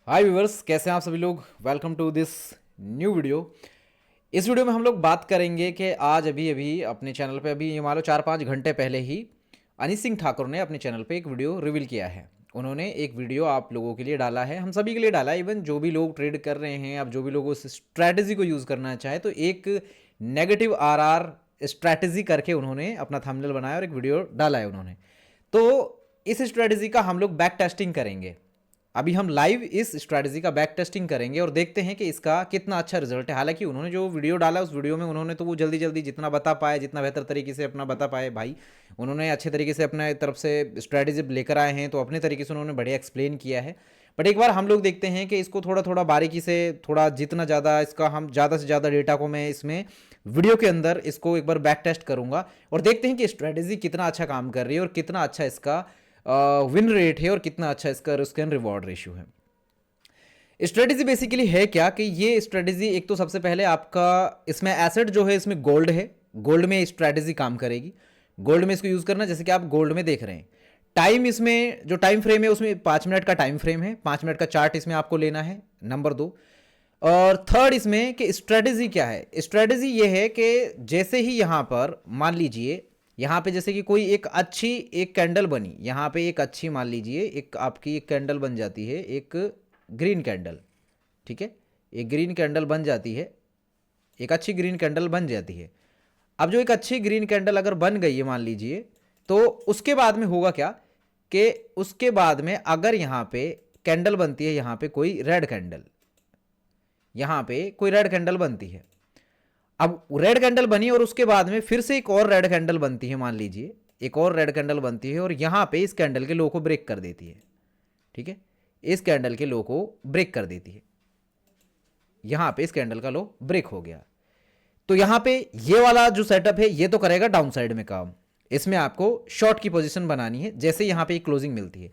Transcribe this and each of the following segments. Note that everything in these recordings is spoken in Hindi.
हाय व्यूवर्स, कैसे हैं आप सभी लोग। Welcome to this new video. इस वीडियो में हम लोग बात करेंगे कि आज अभी अभी अपने चैनल पे अभी ये मान लो 4-5 घंटे पहले ही अनित सिंह ठाकुर ने अपने चैनल पे एक वीडियो रिवील किया है। उन्होंने एक वीडियो आप लोगों के लिए डाला है, हम सभी के लिए डाला है। इवन जो भी लोग ट्रेड कर रहे हैं, अब जो भी लोग उस स्ट्रैटेजी को यूज़ करना चाहे, तो एक नेगेटिव आरआर स्ट्रैटेजी करके उन्होंने अपना थंबनेल बनाया और एक वीडियो डाला है उन्होंने। तो इस स्ट्रैटेजी का हम लोग बैक टेस्टिंग करेंगे। अभी हम लाइव इस स्ट्रैटेजी का बैक टेस्टिंग करेंगे और देखते हैं कि इसका कितना अच्छा रिजल्ट है। हालांकि उन्होंने जो वीडियो डाला उस वीडियो में उन्होंने तो वो जल्दी जल्दी जितना बता पाए, जितना बेहतर तरीके से अपना बता पाए भाई, उन्होंने अच्छे तरीके से अपने तरफ से स्ट्रैटेजी लेकर आए हैं, तो अपने तरीके से उन्होंने बढ़िया एक्सप्लेन किया है। बट एक बार हम लोग देखते हैं कि इसको थोड़ा थोड़ा बारीकी से, थोड़ा जितना ज़्यादा इसका हम ज़्यादा से ज़्यादा डेटा को मैं इसमें वीडियो के अंदर इसको एक बार बैक टेस्ट करूँगा और देखते हैं कि स्ट्रैटेजी कितना अच्छा काम कर रही है और कितना अच्छा इसका विन रेट है और कितना अच्छा इसका रिस्क एंड रिवॉर्ड रेशियो है। स्ट्रेटेजी बेसिकली है क्या कि ये स्ट्रेटेजी एक तो सबसे पहले आपका इसमें एसेट जो है इसमें गोल्ड है। गोल्ड में स्ट्रेटेजी काम करेगी। गोल्ड में इसको यूज़ करना, जैसे कि आप गोल्ड में देख रहे हैं। टाइम इसमें जो टाइम फ्रेम है उसमें 5 मिनट का टाइम फ्रेम है। 5 मिनट का चार्ट इसमें आपको लेना है, नंबर 2। और थर्ड इसमें कि स्ट्रेटेजी क्या है। स्ट्रेटेजी ये है कि जैसे ही यहाँ पर मान लीजिए, यहाँ पे जैसे कि कोई एक अच्छी एक कैंडल बनी, यहाँ पे एक अच्छी मान लीजिए एक आपकी एक कैंडल बन जाती है, एक ग्रीन कैंडल, ठीक है, एक ग्रीन कैंडल बन जाती है, एक अच्छी ग्रीन कैंडल बन जाती है। अब जो एक अच्छी ग्रीन कैंडल अगर बन गई है मान लीजिए, तो उसके बाद में होगा क्या कि उसके बाद में अगर यहाँ पे कैंडल बनती है, यहाँ पे कोई रेड कैंडल, यहाँ पे कोई रेड कैंडल बनती है। अब रेड कैंडल बनी और उसके बाद में फिर से एक और रेड कैंडल बनती है, मान लीजिए एक और रेड कैंडल बनती है और यहाँ पे इस कैंडल के लो को ब्रेक कर देती है, ठीक है, इस कैंडल के लो को ब्रेक कर देती है। यहां पे इस कैंडल का लो ब्रेक हो गया, तो यहां पे ये वाला जो सेटअप है ये तो करेगा डाउन साइड में काम। इसमें आपको शॉर्ट की पोजीशन बनानी है, जैसे यहां पे एक क्लोजिंग मिलती है।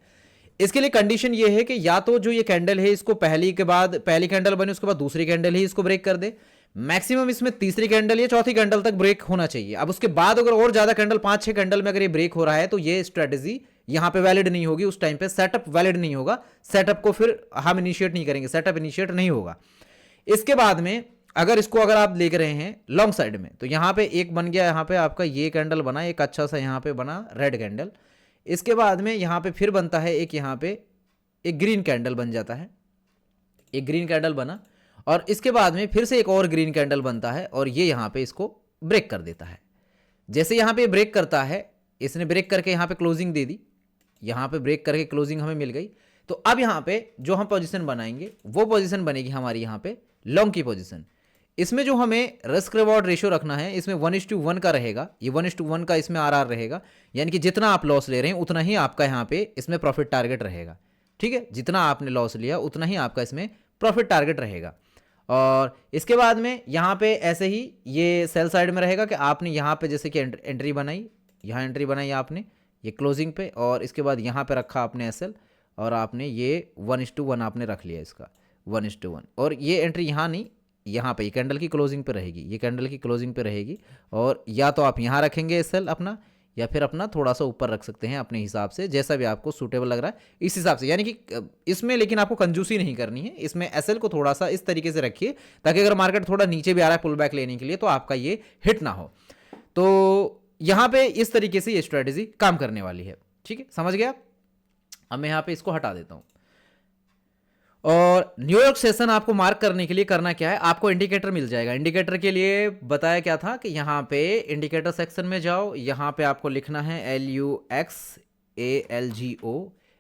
इसके लिए कंडीशन ये है कि या तो जो ये कैंडल है इसको पहली के बाद पहली कैंडल बने उसके बाद दूसरी कैंडल ही इसको ब्रेक कर दे। मैक्सिमम इसमें तीसरी कैंडल या चौथी कैंडल तक ब्रेक होना चाहिए। अब उसके बाद अगर और ज्यादा कैंडल 5-6 कैंडल में अगर ये ब्रेक हो रहा है तो ये स्ट्रेटेजी यहां पे वैलिड नहीं होगी। उस टाइम पे सेटअप वैलिड नहीं होगा। सेटअप को फिर हम इनिशिएट नहीं करेंगे, सेटअप इनिशिएट नहीं होगा। इसके बाद में अगर इसको अगर आप लेकर रहे हैं लॉन्ग साइड में, तो यहां पे एक बन गया, यहां पे आपका ये कैंडल बना, एक अच्छा सा यहां पे बना रेड कैंडल। इसके बाद में यहां पे फिर बनता है एक, यहां पे एक ग्रीन कैंडल बन जाता है, एक ग्रीन कैंडल बना और इसके बाद में फिर से एक और ग्रीन कैंडल बनता है और ये यहां पे इसको ब्रेक कर देता है। जैसे यहां पे ब्रेक करता है, इसने ब्रेक करके यहां पे क्लोजिंग दे दी, यहां पे ब्रेक करके क्लोजिंग हमें मिल गई। तो अब यहां पे जो हम पोजीशन बनाएंगे वो पोजीशन बनेगी हमारी यहां पे लॉन्ग की पोजीशन। इसमें जो हमें रिस्क रिवॉर्ड रेशियो रखना है इसमें 1:1 का रहेगा। ये 1:1 का इसमें आरआर रहेगा, यानी कि जितना आप लॉस ले रहे हैं उतना ही आपका यहाँ पे इसमें प्रॉफिट टारगेट रहेगा, ठीक है। जितना आपने लॉस लिया उतना ही आपका इसमें प्रॉफिट टारगेट रहेगा। और इसके बाद में यहाँ पे ऐसे ही ये सेल साइड में रहेगा कि आपने यहाँ पे जैसे कि एंट्री बनाई, यहाँ एंट्री बनाई आपने ये क्लोजिंग पे, और इसके बाद यहाँ पे रखा आपने एसएल और आपने ये 1:1 आपने रख लिया इसका 1:1। और ये एंट्री यहाँ नहीं, यहाँ पे ये कैंडल की क्लोजिंग पे रहेगी, ये कैंडल की क्लोजिंग पे रहेगी। और या तो आप यहाँ रखेंगे एसएल अपना, या फिर अपना थोड़ा सा ऊपर रख सकते हैं अपने हिसाब से, जैसा भी आपको सूटेबल लग रहा है इस हिसाब से। यानी कि इसमें लेकिन आपको कंजूसी नहीं करनी है, इसमें एसएल को थोड़ा सा इस तरीके से रखिए ताकि अगर मार्केट थोड़ा नीचे भी आ रहा है पुल बैक लेने के लिए तो आपका ये हिट ना हो। तो यहाँ पे इस तरीके से ये स्ट्रेटेजी काम करने वाली है, ठीक है, समझ गया। अब मैं यहाँ पे इसको हटा देता हूँ। और न्यूयॉर्क सेशन आपको मार्क करने के लिए करना क्या है, आपको इंडिकेटर मिल जाएगा। इंडिकेटर के लिए बताया क्या था कि यहाँ पे इंडिकेटर सेक्शन में जाओ, यहाँ पे आपको लिखना है LUXALGO,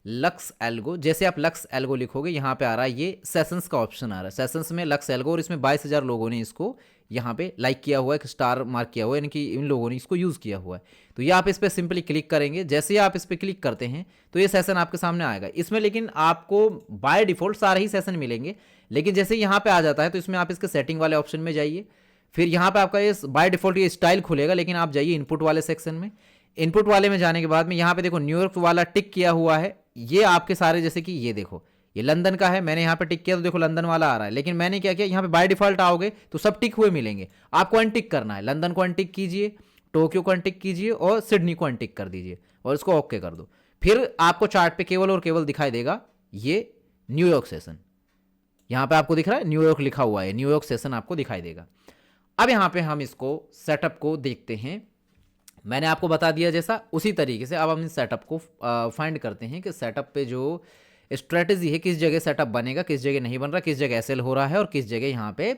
लक्स एल्गो। जैसे आप लक्स एल्गो लिखोगे यहाँ पे आ रहा है ये सेशंस का ऑप्शन आ रहा है, सेशंस में लक्स एल्गो, और इसमें 22,000 लोगों ने इसको यहाँ पे लाइक किया हुआ है, एक स्टार मार्क किया हुआ है, यानी कि इन लोगों ने इसको यूज़ किया हुआ है। तो ये आप इस पर सिंपली क्लिक करेंगे। जैसे ही आप इस पर क्लिक करते हैं तो ये सेशन आपके सामने आएगा। इसमें लेकिन आपको बाय डिफॉल्ट सारे ही सेशन मिलेंगे, लेकिन जैसे यहाँ पे आ जाता है तो इसमें आप इसके सेटिंग वाले ऑप्शन में जाइए। फिर यहाँ पे आपका ये बाय डिफॉल्ट ये स्टाइल खुलेगा, लेकिन आप जाइए इनपुट वाले सेक्शन में। इनपुट वाले में जाने के बाद में यहाँ पे देखो न्यूयॉर्क वाला टिक किया हुआ है, ये आपके सारे, जैसे कि ये देखो ये लंदन का है, मैंने यहाँ पे टिक किया तो देखो लंदन वाला आ रहा है। लेकिन मैंने क्या किया, यहाँ पे बाय डिफॉल्ट आओगे तो सब टिक हुए मिलेंगे, आपको अनटिक करना है। लंदन को अनटिक कीजिए, टोक्यो को अनटिक कीजिए और सिडनी को अनटिक कर दीजिए और इसको ओके कर दो। फिर आपको चार्ट पे केवल और केवल दिखाई देगा ये न्यूयॉर्क सेशन, यहाँ पे आपको दिख रहा है न्यूयॉर्क लिखा हुआ है, न्यूयॉर्क सेशन आपको दिखाई देगा। अब यहाँ पे हम इसको सेटअप को देखते हैं। मैंने आपको बता दिया जैसा उसी तरीके से अब हम इस सेटअप को फाइंड करते हैं कि सेटअप पे जो स्ट्रेटेजी है, किस जगह सेटअप बनेगा, किस जगह नहीं बन रहा, किस जगह एसएल हो रहा है और किस जगह यहाँ पे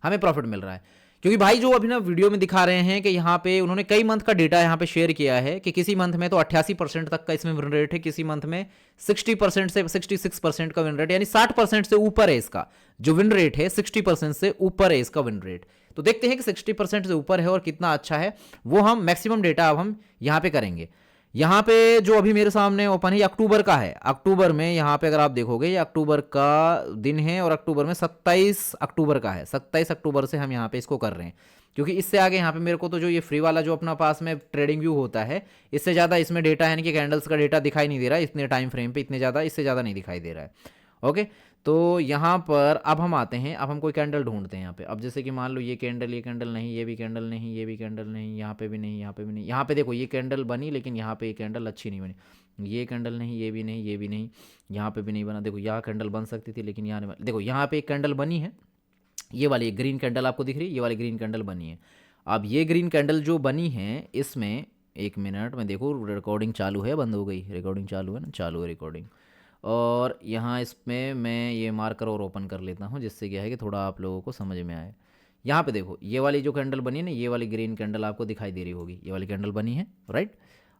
हमें प्रॉफिट मिल रहा है। क्योंकि भाई जो अभी ना वीडियो में दिखा रहे हैं कि यहाँ पे उन्होंने कई मंथ का डेटा यहाँ पे शेयर किया है कि किसी मंथ में तो 88% तक का इसमें विन रेट है, किसी मंथ में 60% से 66% का विन रेट, यानी 60% से ऊपर है इसका जो विन रेट है, 60% से ऊपर है इसका विन रेट। तो देखते हैं कि 60% से ऊपर है और कितना अच्छा है, वो हम मैक्सिमम डेटा अब हम यहाँ पे करेंगे। यहाँ पे जो अभी मेरे सामने ओपन है ये अक्टूबर का है। अक्टूबर में यहाँ पे अगर आप देखोगे ये अक्टूबर का दिन है और अक्टूबर में 27 अक्टूबर का है। 27 अक्टूबर से हम यहाँ पे इसको कर रहे हैं, क्योंकि इससे आगे यहाँ पे मेरे को तो जो ये फ्री वाला जो अपना पास में ट्रेडिंग व्यू होता है, इससे ज़्यादा इसमें डेटा यानी कि कैंडल्स का डेटा दिखाई नहीं दे रहा है इतने टाइम फ्रेम पे, इतने ज़्यादा इससे ज़्यादा नहीं दिखाई दे रहा है। ओके, तो यहाँ पर अब हम आते हैं, अब हम कोई कैंडल ढूंढते हैं यहाँ पे। अब जैसे कि मान लो ये कैंडल नहीं, ये भी कैंडल नहीं, ये भी कैंडल नहीं, यहाँ पे भी नहीं, यहाँ पे भी नहीं। यहाँ पे देखो ये कैंडल बनी लेकिन यहाँ पे ये कैंडल अच्छी नहीं बनी। ये कैंडल नहीं, ये भी नहीं, ये भी नहीं, यहाँ पे भी नहीं बना। देखो यहाँ कैंडल बन सकती थी लेकिन यहाँ नहीं बना। देखो यहाँ पे एक कैंडल बनी है, ये वाली ग्रीन कैंडल आपको दिख रही है, ये वाली ग्रीन कैंडल बनी है। अब ये ग्रीन कैंडल जो बनी है इसमें, एक मिनट में देखो रिकॉर्डिंग चालू है, बंद हो गई, रिकॉर्डिंग चालू है ना, चालू है रिकॉर्डिंग। और यहाँ इसमें मैं ये मार्कर और ओपन कर लेता हूँ जिससे क्या है कि थोड़ा आप लोगों को समझ में आए। यहाँ पे देखो ये वाली जो कैंडल बनी है ना, ये वाली ग्रीन कैंडल आपको दिखाई दे रही होगी, ये वाली कैंडल बनी है, राइट।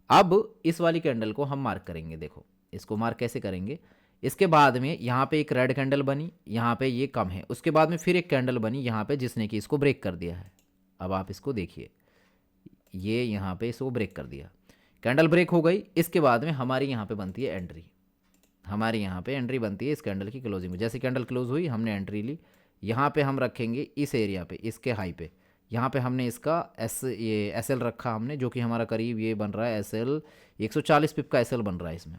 अब इस वाली कैंडल को हम मार्क करेंगे। देखो इसको मार्क कैसे करेंगे, इसके बाद में यहाँ पे एक रेड कैंडल बनी, यहाँ पे ये कम है, उसके बाद में फिर एक कैंडल बनी यहाँ पे जिसने कि इसको ब्रेक कर दिया है। अब आप इसको देखिए, ये यहाँ पे इसको ब्रेक कर दिया, कैंडल ब्रेक हो गई। इसके बाद में हमारी यहाँ पे बनती है एंट्री, हमारे यहाँ पे एंट्री बनती है इस कैंडल की क्लोजिंग में। जैसे कैंडल क्लोज हुई हमने एंट्री ली, यहाँ पे हम रखेंगे इस एरिया पे, इसके हाई पे। यहाँ पे हमने इसका ये एस एल रखा हमने, जो कि हमारा करीब ये बन रहा है एस एल 140 पिप का एस एल बन रहा है इसमें,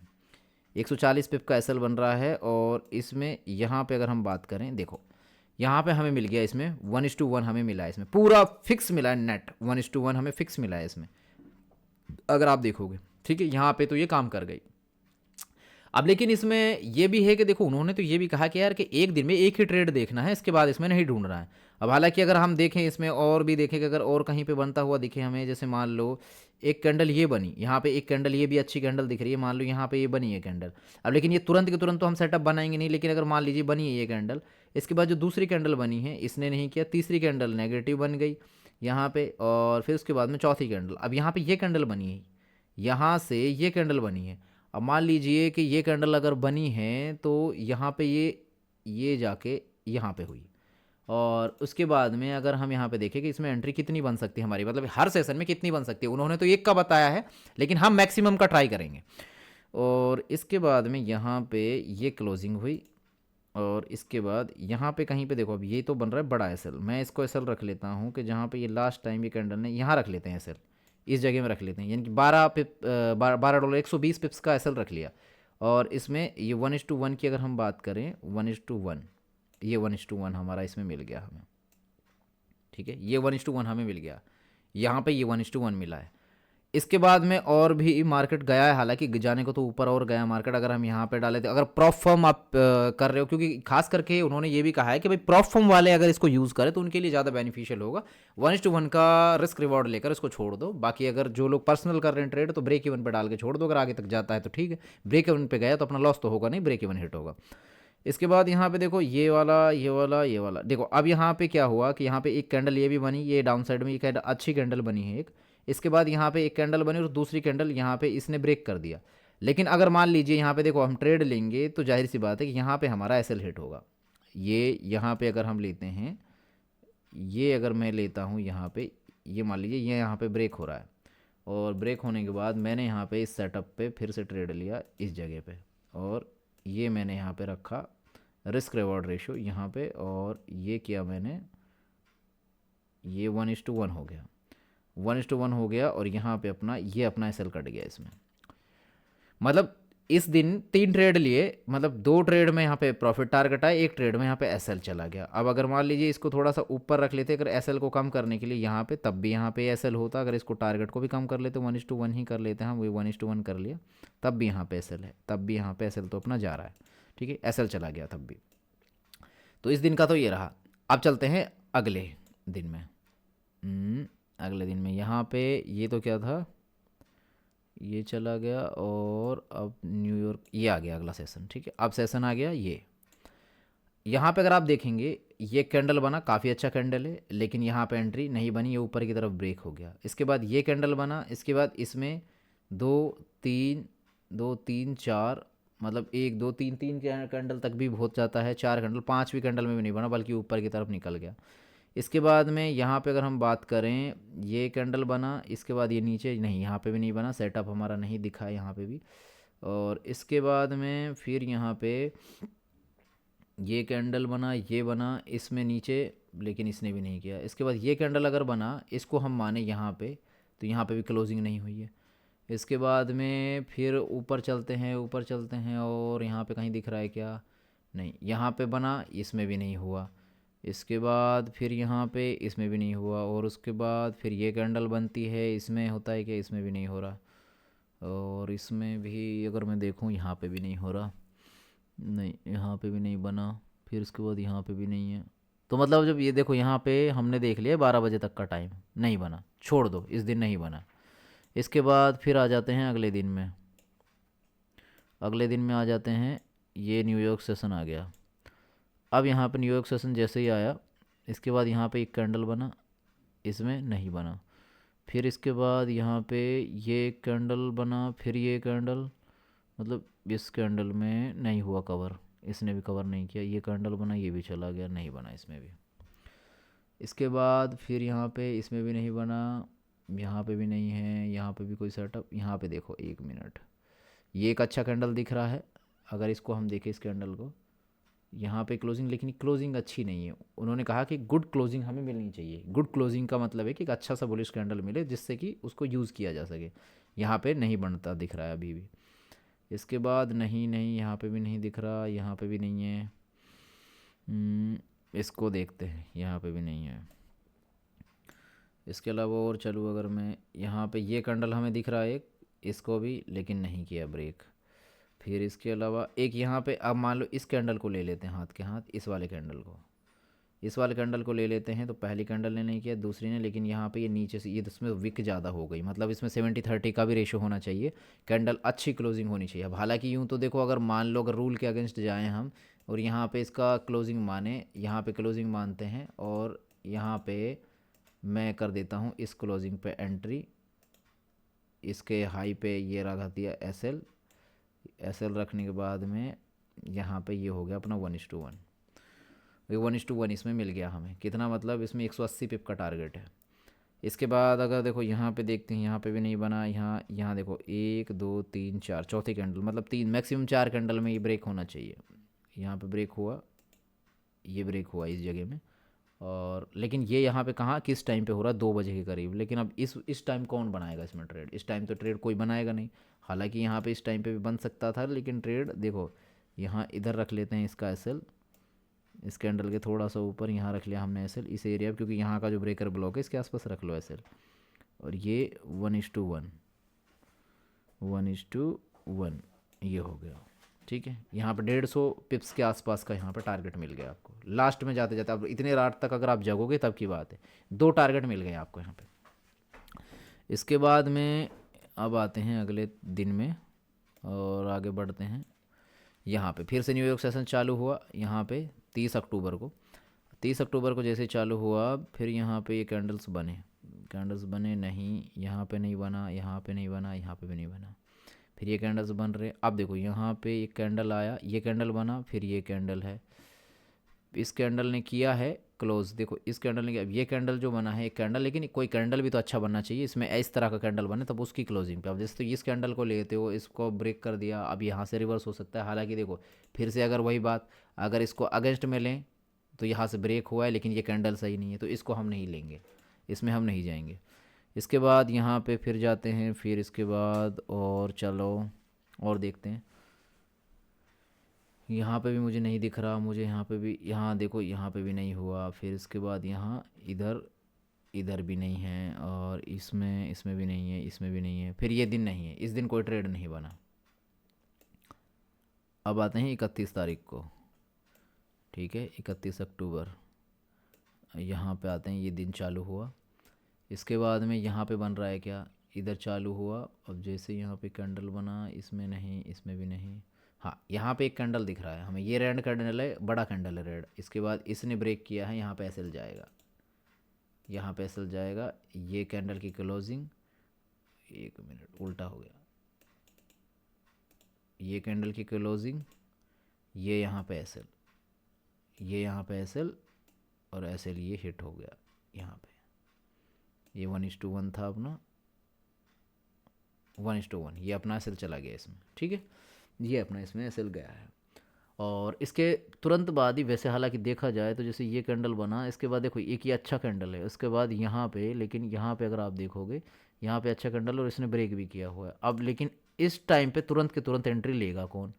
140 पिप का एस एल बन रहा है। और इसमें यहाँ पे अगर हम बात करें, देखो यहाँ पे हमें मिल गया, इसमें 1:1 हमें मिला है, इसमें पूरा फिक्स मिला है, नेट 1:1 हमें फिक्स मिला है इसमें, अगर आप देखोगे, ठीक है। यहाँ पे तो ये काम कर गई। अब लेकिन इसमें ये भी है कि देखो उन्होंने तो ये भी कहा कि यार कि एक दिन में एक ही ट्रेड देखना है, इसके बाद इसमें नहीं ढूंढना है। अब हालांकि अगर हम देखें इसमें और भी देखें कि अगर और कहीं पे बनता हुआ दिखे हमें, जैसे मान लो एक कैंडल ये बनी, यहाँ पे एक कैंडल ये भी अच्छी कैंडल दिख रही है, मान लो यहाँ पे ये बनी है कैंडल। अब लेकिन ये तुरंत के तुरंत तो हम सेटअप बनाएंगे नहीं, लेकिन अगर मान लीजिए बनी है ये कैंडल, इसके बाद जो दूसरी कैंडल बनी है इसने नहीं किया, तीसरी कैंडल नेगेटिव बन गई यहाँ पे, और फिर उसके बाद में चौथी कैंडल। अब यहाँ पे ये कैंडल बनी है, यहाँ से ये कैंडल बनी है। अब मान लीजिए कि ये कैंडल अगर बनी है तो यहाँ पे ये जाके यहाँ पे हुई, और उसके बाद में अगर हम यहाँ पे देखें कि इसमें एंट्री कितनी बन सकती है हमारी, मतलब हर सेशन में कितनी बन सकती है, उन्होंने तो एक का बताया है लेकिन हम मैक्सिमम का ट्राई करेंगे। और इसके बाद में यहाँ पे ये क्लोजिंग हुई, और इसके बाद यहाँ पे कहीं पे देखो, अब ये तो बन रहा है बड़ा एस एल, मैं इसको एस एल रख लेता हूँ कि जहाँ पे ये लास्ट टाइम ये कैंडल ने यहाँ रख लेते हैं एस एल, इस जगह में रख लेते हैं, यानी कि $12 120 पिप्स का एस एल रख लिया। और इसमें ये 1:1 की अगर हम बात करें, 1:1, ये 1:1 हमारा इसमें मिल गया हमें, ठीक है, ये 1:1 हमें मिल गया, यहाँ पे ये 1:1 मिला है। इसके बाद में और भी मार्केट गया है, हालांकि जाने को तो ऊपर और गया मार्केट। अगर हम यहाँ पे डाले तो अगर प्रॉप फर्म आप कर रहे हो, क्योंकि खास करके उन्होंने ये भी कहा है कि भाई प्रॉप फर्म वाले अगर इसको यूज़ करें तो उनके लिए ज़्यादा बेनिफिशियल होगा। 1:1 का रिस्क रिवॉर्ड लेकर इसको छोड़ दो। बाकी अगर जो लोग पर्सनल कर रहे हैं ट्रेड, तो ब्रेक इवन पे डाल के छोड़ दो, अगर आगे तक जाता है तो ठीक है, ब्रेक इवन पे गया तो अपना लॉस तो होगा नहीं, ब्रेक इवन हिट होगा। इसके बाद यहाँ पे देखो ये वाला ये वाला ये वाला, देखो अब यहाँ पे क्या हुआ कि यहाँ पे एक कैंडल ये भी बनी, ये डाउन साइड में ये कैंडल अच्छी कैंडल बनी है एक। इसके बाद यहाँ पे एक कैंडल बनी और दूसरी कैंडल यहाँ पे इसने ब्रेक कर दिया। लेकिन अगर मान लीजिए यहाँ पे देखो हम ट्रेड लेंगे तो जाहिर सी बात है कि यहाँ पे हमारा एसएल हिट होगा। ये यहाँ पे अगर हम लेते हैं, ये अगर मैं लेता हूँ यहाँ पे, ये मान लीजिए ये यहाँ पे ब्रेक हो रहा है, और ब्रेक होने के बाद मैंने यहाँ पे इस सेटअप पे फिर से ट्रेड लिया इस जगह पे, और ये मैंने यहाँ पे रखा रिस्क रिवॉर्ड रेशो यहाँ पे, और ये किया मैंने, ये 1:1 हो गया, 1:1 हो गया। और यहाँ पे अपना ये अपना एसएल कट गया इसमें। मतलब इस दिन 3 ट्रेड लिए, मतलब 2 ट्रेड में यहाँ पे प्रॉफिट टारगेट आया, 1 ट्रेड में यहाँ पे एसएल चला गया। अब अगर मान लीजिए इसको थोड़ा सा ऊपर रख लेते अगर एसएल को कम करने के लिए यहाँ पे, तब भी यहाँ पे एसएल होता। अगर इसको टारगेट को भी कम कर लेते 1:1 ही कर लेते हैं, वही 1:1 कर लिया, तब भी यहाँ पे एसएल है, तब भी यहाँ पे एसएल तो अपना जा रहा है, ठीक है, एसएल चला गया तब भी। तो इस दिन का तो ये रहा। अब चलते हैं अगले दिन में। अगले दिन में यहाँ पे ये तो क्या था, ये चला गया और अब न्यूयॉर्क ये आ गया अगला सेशन। ठीक है, अब सेशन आ गया ये। यहाँ पे अगर आप देखेंगे ये कैंडल बना, काफ़ी अच्छा कैंडल है, लेकिन यहाँ पे एंट्री नहीं बनी, ये ऊपर की तरफ ब्रेक हो गया। इसके बाद ये कैंडल बना, इसके बाद इसमें दो तीन चार, मतलब एक दो तीन तीन कैंडल तक भी हो जाता है, चार कैंडल, पाँचवीं कैंडल में भी नहीं बना बल्कि ऊपर की तरफ निकल गया। इसके बाद में यहाँ पे अगर हम बात करें, ये कैंडल बना, इसके बाद ये नीचे नहीं, यहाँ पे भी नहीं बना, सेटअप हमारा नहीं दिखा है यहाँ पे भी। और इसके बाद में फिर यहाँ पे ये कैंडल बना, ये बना, इसमें नीचे, लेकिन इसने भी नहीं किया। इसके बाद ये कैंडल अगर बना, इसको हम माने यहाँ पे, तो यहाँ पे भी क्लोजिंग नहीं हुई है। इसके बाद में फिर ऊपर चलते हैं, ऊपर चलते हैं, और यहाँ पे कहीं दिख रहा है क्या, नहीं, यहाँ पे बना, इसमें भी नहीं हुआ। इसके बाद फिर यहाँ पे इसमें भी नहीं हुआ, और उसके बाद फिर ये कैंडल बनती है, इसमें होता है कि इसमें भी नहीं हो रहा, और इसमें भी अगर मैं देखूँ यहाँ पे भी नहीं हो रहा, नहीं, यहाँ पे भी नहीं बना, फिर उसके बाद यहाँ पे भी नहीं है। तो मतलब जब ये देखो यहाँ पे हमने देख लिया 12 बजे तक का टाइम, नहीं बना, छोड़ दो, इस दिन नहीं बना। इसके बाद फिर आ जाते हैं अगले दिन में। अगले दिन में आ जाते हैं, ये न्यूयॉर्क सेशन आ गया। अब यहाँ पे न्यूयॉर्क सेशन जैसे ही आया, इसके बाद यहाँ पे एक कैंडल बना, इसमें नहीं बना। फिर इसके बाद यहाँ पे ये कैंडल बना, फिर ये कैंडल, मतलब इस कैंडल में नहीं हुआ कवर, इसने भी कवर नहीं किया। ये कैंडल बना, ये भी चला गया, नहीं बना इसमें भी। इसके बाद फिर यहाँ पे इसमें भी नहीं बना, यहाँ पे भी नहीं है, यहाँ पे भी कोई सेटअप। यहाँ पे देखो, एक मिनट, ये एक अच्छा कैंडल दिख रहा है, अगर इसको हम देखें, इस कैंडल को, यहाँ पे क्लोजिंग, लेकिन क्लोजिंग अच्छी नहीं है। उन्होंने कहा कि गुड क्लोजिंग हमें मिलनी चाहिए। गुड क्लोजिंग का मतलब है कि एक अच्छा सा बुलिश कैंडल मिले जिससे कि उसको यूज़ किया जा सके। यहाँ पे नहीं बनता दिख रहा है अभी भी। इसके बाद नहीं, यहाँ पे भी नहीं दिख रहा, यहाँ पे भी नहीं है। इसको देखते हैं, यहाँ पे भी नहीं है। इसके अलावा और चलूँ अगर मैं, यहाँ पे ये कैंडल हमें दिख रहा है एक, इसको भी, लेकिन नहीं किया ब्रेक। फिर इसके अलावा एक यहाँ पे, अब मान लो इस कैंडल को ले लेते हैं हाथ के हाथ, इस वाले कैंडल को, इस वाले कैंडल को ले लेते हैं। तो पहली कैंडल ने नहीं किया, दूसरी ने, लेकिन यहाँ पे ये नीचे से, ये इसमें विक ज़्यादा हो गई, मतलब इसमें 70-30 का भी रेशो होना चाहिए। कैंडल अच्छी क्लोजिंग होनी चाहिए। अब हालांकि यूँ तो देखो, अगर मान लो, अगर रूल के अगेंस्ट जाएँ हम और यहाँ पे इसका क्लोजिंग माने, यहाँ पे क्लोजिंग मानते हैं, और यहाँ पे मैं कर देता हूँ इस क्लोजिंग पे एंट्री, इसके हाई पे ये रखा दिया एस एल रखने के बाद में यहाँ पे ये हो गया अपना 1:1। 1:1 इसमें मिल गया हमें, कितना, मतलब इसमें 180 पिप का टारगेट है। इसके बाद अगर देखो यहाँ पे देखते हैं, यहाँ पे भी नहीं बना। यहाँ देखो 1 2 3 4, चौथी कैंडल, मतलब 3 मैक्सिमम 4 कैंडल में ये ब्रेक होना चाहिए। यहाँ पे ब्रेक हुआ, ये ब्रेक हुआ इस जगह में, और लेकिन ये यहाँ पे कहाँ, किस टाइम पे हो रहा है, 2 बजे के करीब। लेकिन अब इस टाइम कौन बनाएगा इसमें ट्रेड, इस टाइम तो ट्रेड कोई बनाएगा नहीं। हालांकि यहाँ पे इस टाइम पे भी बन सकता था, लेकिन ट्रेड देखो, यहाँ इधर रख लेते हैं इसका एस एल, इस कैंडल के थोड़ा सा ऊपर यहाँ रख लिया हमने एस एल, इस एरिया, क्योंकि यहाँ का जो ब्रेकर ब्लॉक है इसके आसपास रख लो एस एल। और ये 1:1 ये हो गया। ठीक है, यहाँ पे 150 पिप्स के आसपास का यहाँ पे टारगेट मिल गया आपको। लास्ट में जाते जाते, अब इतने रात तक अगर आप जगोगे तब की बात है, 2 टारगेट मिल गए आपको यहाँ पे। इसके बाद में अब आते हैं अगले दिन में और आगे बढ़ते हैं। यहाँ पे फिर से न्यूयॉर्क सेशन चालू हुआ, यहाँ पे 30 अक्टूबर को। 30 अक्टूबर को जैसे चालू हुआ, फिर यहाँ पे ये कैंडल्स बने नहीं, यहाँ पे नहीं बना, यहाँ पे नहीं बना, यहाँ पे भी नहीं बना। फिर ये कैंडल्स बन रहे। अब देखो यहाँ पे एक कैंडल आया, ये कैंडल बना, फिर ये कैंडल है, इस कैंडल ने किया है क्लोज। देखो इस कैंडल ने किया, अब ये कैंडल जो बना है एक कैंडल, लेकिन कोई कैंडल भी तो अच्छा बनना चाहिए इसमें, इस तरह का कैंडल बने तब उसकी क्लोजिंग पे। अब जैसे तो इस कैंडल को लेते हो, इसको ब्रेक कर दिया, अब यहाँ से रिवर्स हो सकता है। हालांकि देखो फिर से अगर वही बात, अगर इसको अगेंस्ट में लें तो यहाँ से ब्रेक हुआ है, लेकिन ये कैंडल सही नहीं है, तो इसको हम नहीं लेंगे, इसमें हम नहीं जाएंगे। इसके बाद यहाँ पे फिर जाते हैं, फिर इसके बाद और चलो और देखते हैं। यहाँ पे भी मुझे नहीं दिख रहा, मुझे यहाँ पे भी, यहाँ देखो यहाँ पे भी नहीं हुआ। फिर इसके बाद यहाँ इधर भी नहीं है, और इसमें भी नहीं है, इसमें भी नहीं है। फिर ये दिन नहीं है, इस दिन कोई ट्रेड नहीं बना। अब आते हैं 31 तारीख को। ठीक है, 31 अक्टूबर यहाँ पे आते हैं, ये दिन चालू हुआ। इसके बाद में यहाँ पे बन रहा है क्या, इधर चालू हुआ। अब जैसे यहाँ पे कैंडल बना, इसमें नहीं, इसमें भी नहीं, हाँ यहाँ पे एक कैंडल दिख रहा है हमें, ये रेड कैंडल है, बड़ा कैंडल है रेड। इसके बाद इसने ब्रेक किया है, यहाँ पे एसएल जाएगा, यहाँ पे एसएल जाएगा। ये कैंडल की क्लोजिंग, एक मिनट उल्टा हो गया, ये कैंडल की क्लोजिंग, ये यहाँ पे एसएल, ये यहाँ पे एसएल और एसएल, ये हिट हो गया यहाँ पे। ये 1:1 था अपना, 1:1, ये अपना एसएल चला गया इसमें, ठीक है, ये अपना इसमें एसएल गया है। और इसके तुरंत बाद ही वैसे हालांकि देखा जाए तो जैसे ये कैंडल बना, इसके बाद देखो एक ये अच्छा कैंडल है, उसके बाद यहाँ पे, लेकिन यहाँ पे अगर आप देखोगे यहाँ पे अच्छा कैंडल और इसने ब्रेक भी किया हुआ है। अब लेकिन इस टाइम पे तुरंत के तुरंत एंट्री लेगा कौन,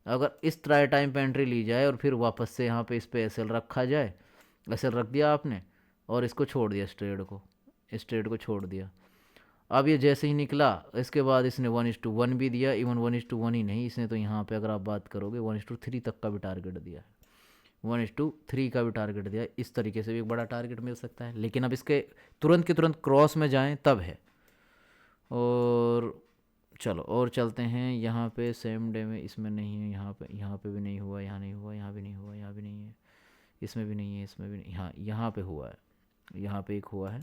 अगर इस टाइम पे एंट्री ली जाए और फिर वापस से यहाँ पे इस पे एसएल रखा जाए, एसएल रख दिया आपने और इसको छोड़ दिया, इस ट्रेड को छोड़ दिया। अब ये जैसे ही निकला, इसके बाद इसने 1:1 भी दिया, इवन 1:1 ही नहीं, इसने तो यहाँ पे अगर आप बात करोगे 1:3 तक का भी टारगेट दिया है, 1:3 का भी टारगेट दिया है। इस तरीके से भी एक बड़ा टारगेट मिल सकता है, लेकिन अब इसके तुरंत के तुरंत क्रॉस में जाएं तब है। और चलो और चलते हैं, यहाँ पे सेम डे में इसमें नहीं है, यहाँ पे भी नहीं हुआ, यहाँ नहीं हुआ, यहाँ भी नहीं हुआ, यहाँ भी नहीं है, इसमें भी नहीं है, इसमें भी नहीं, हाँ यहाँ पे हुआ है, यहाँ पे एक हुआ है,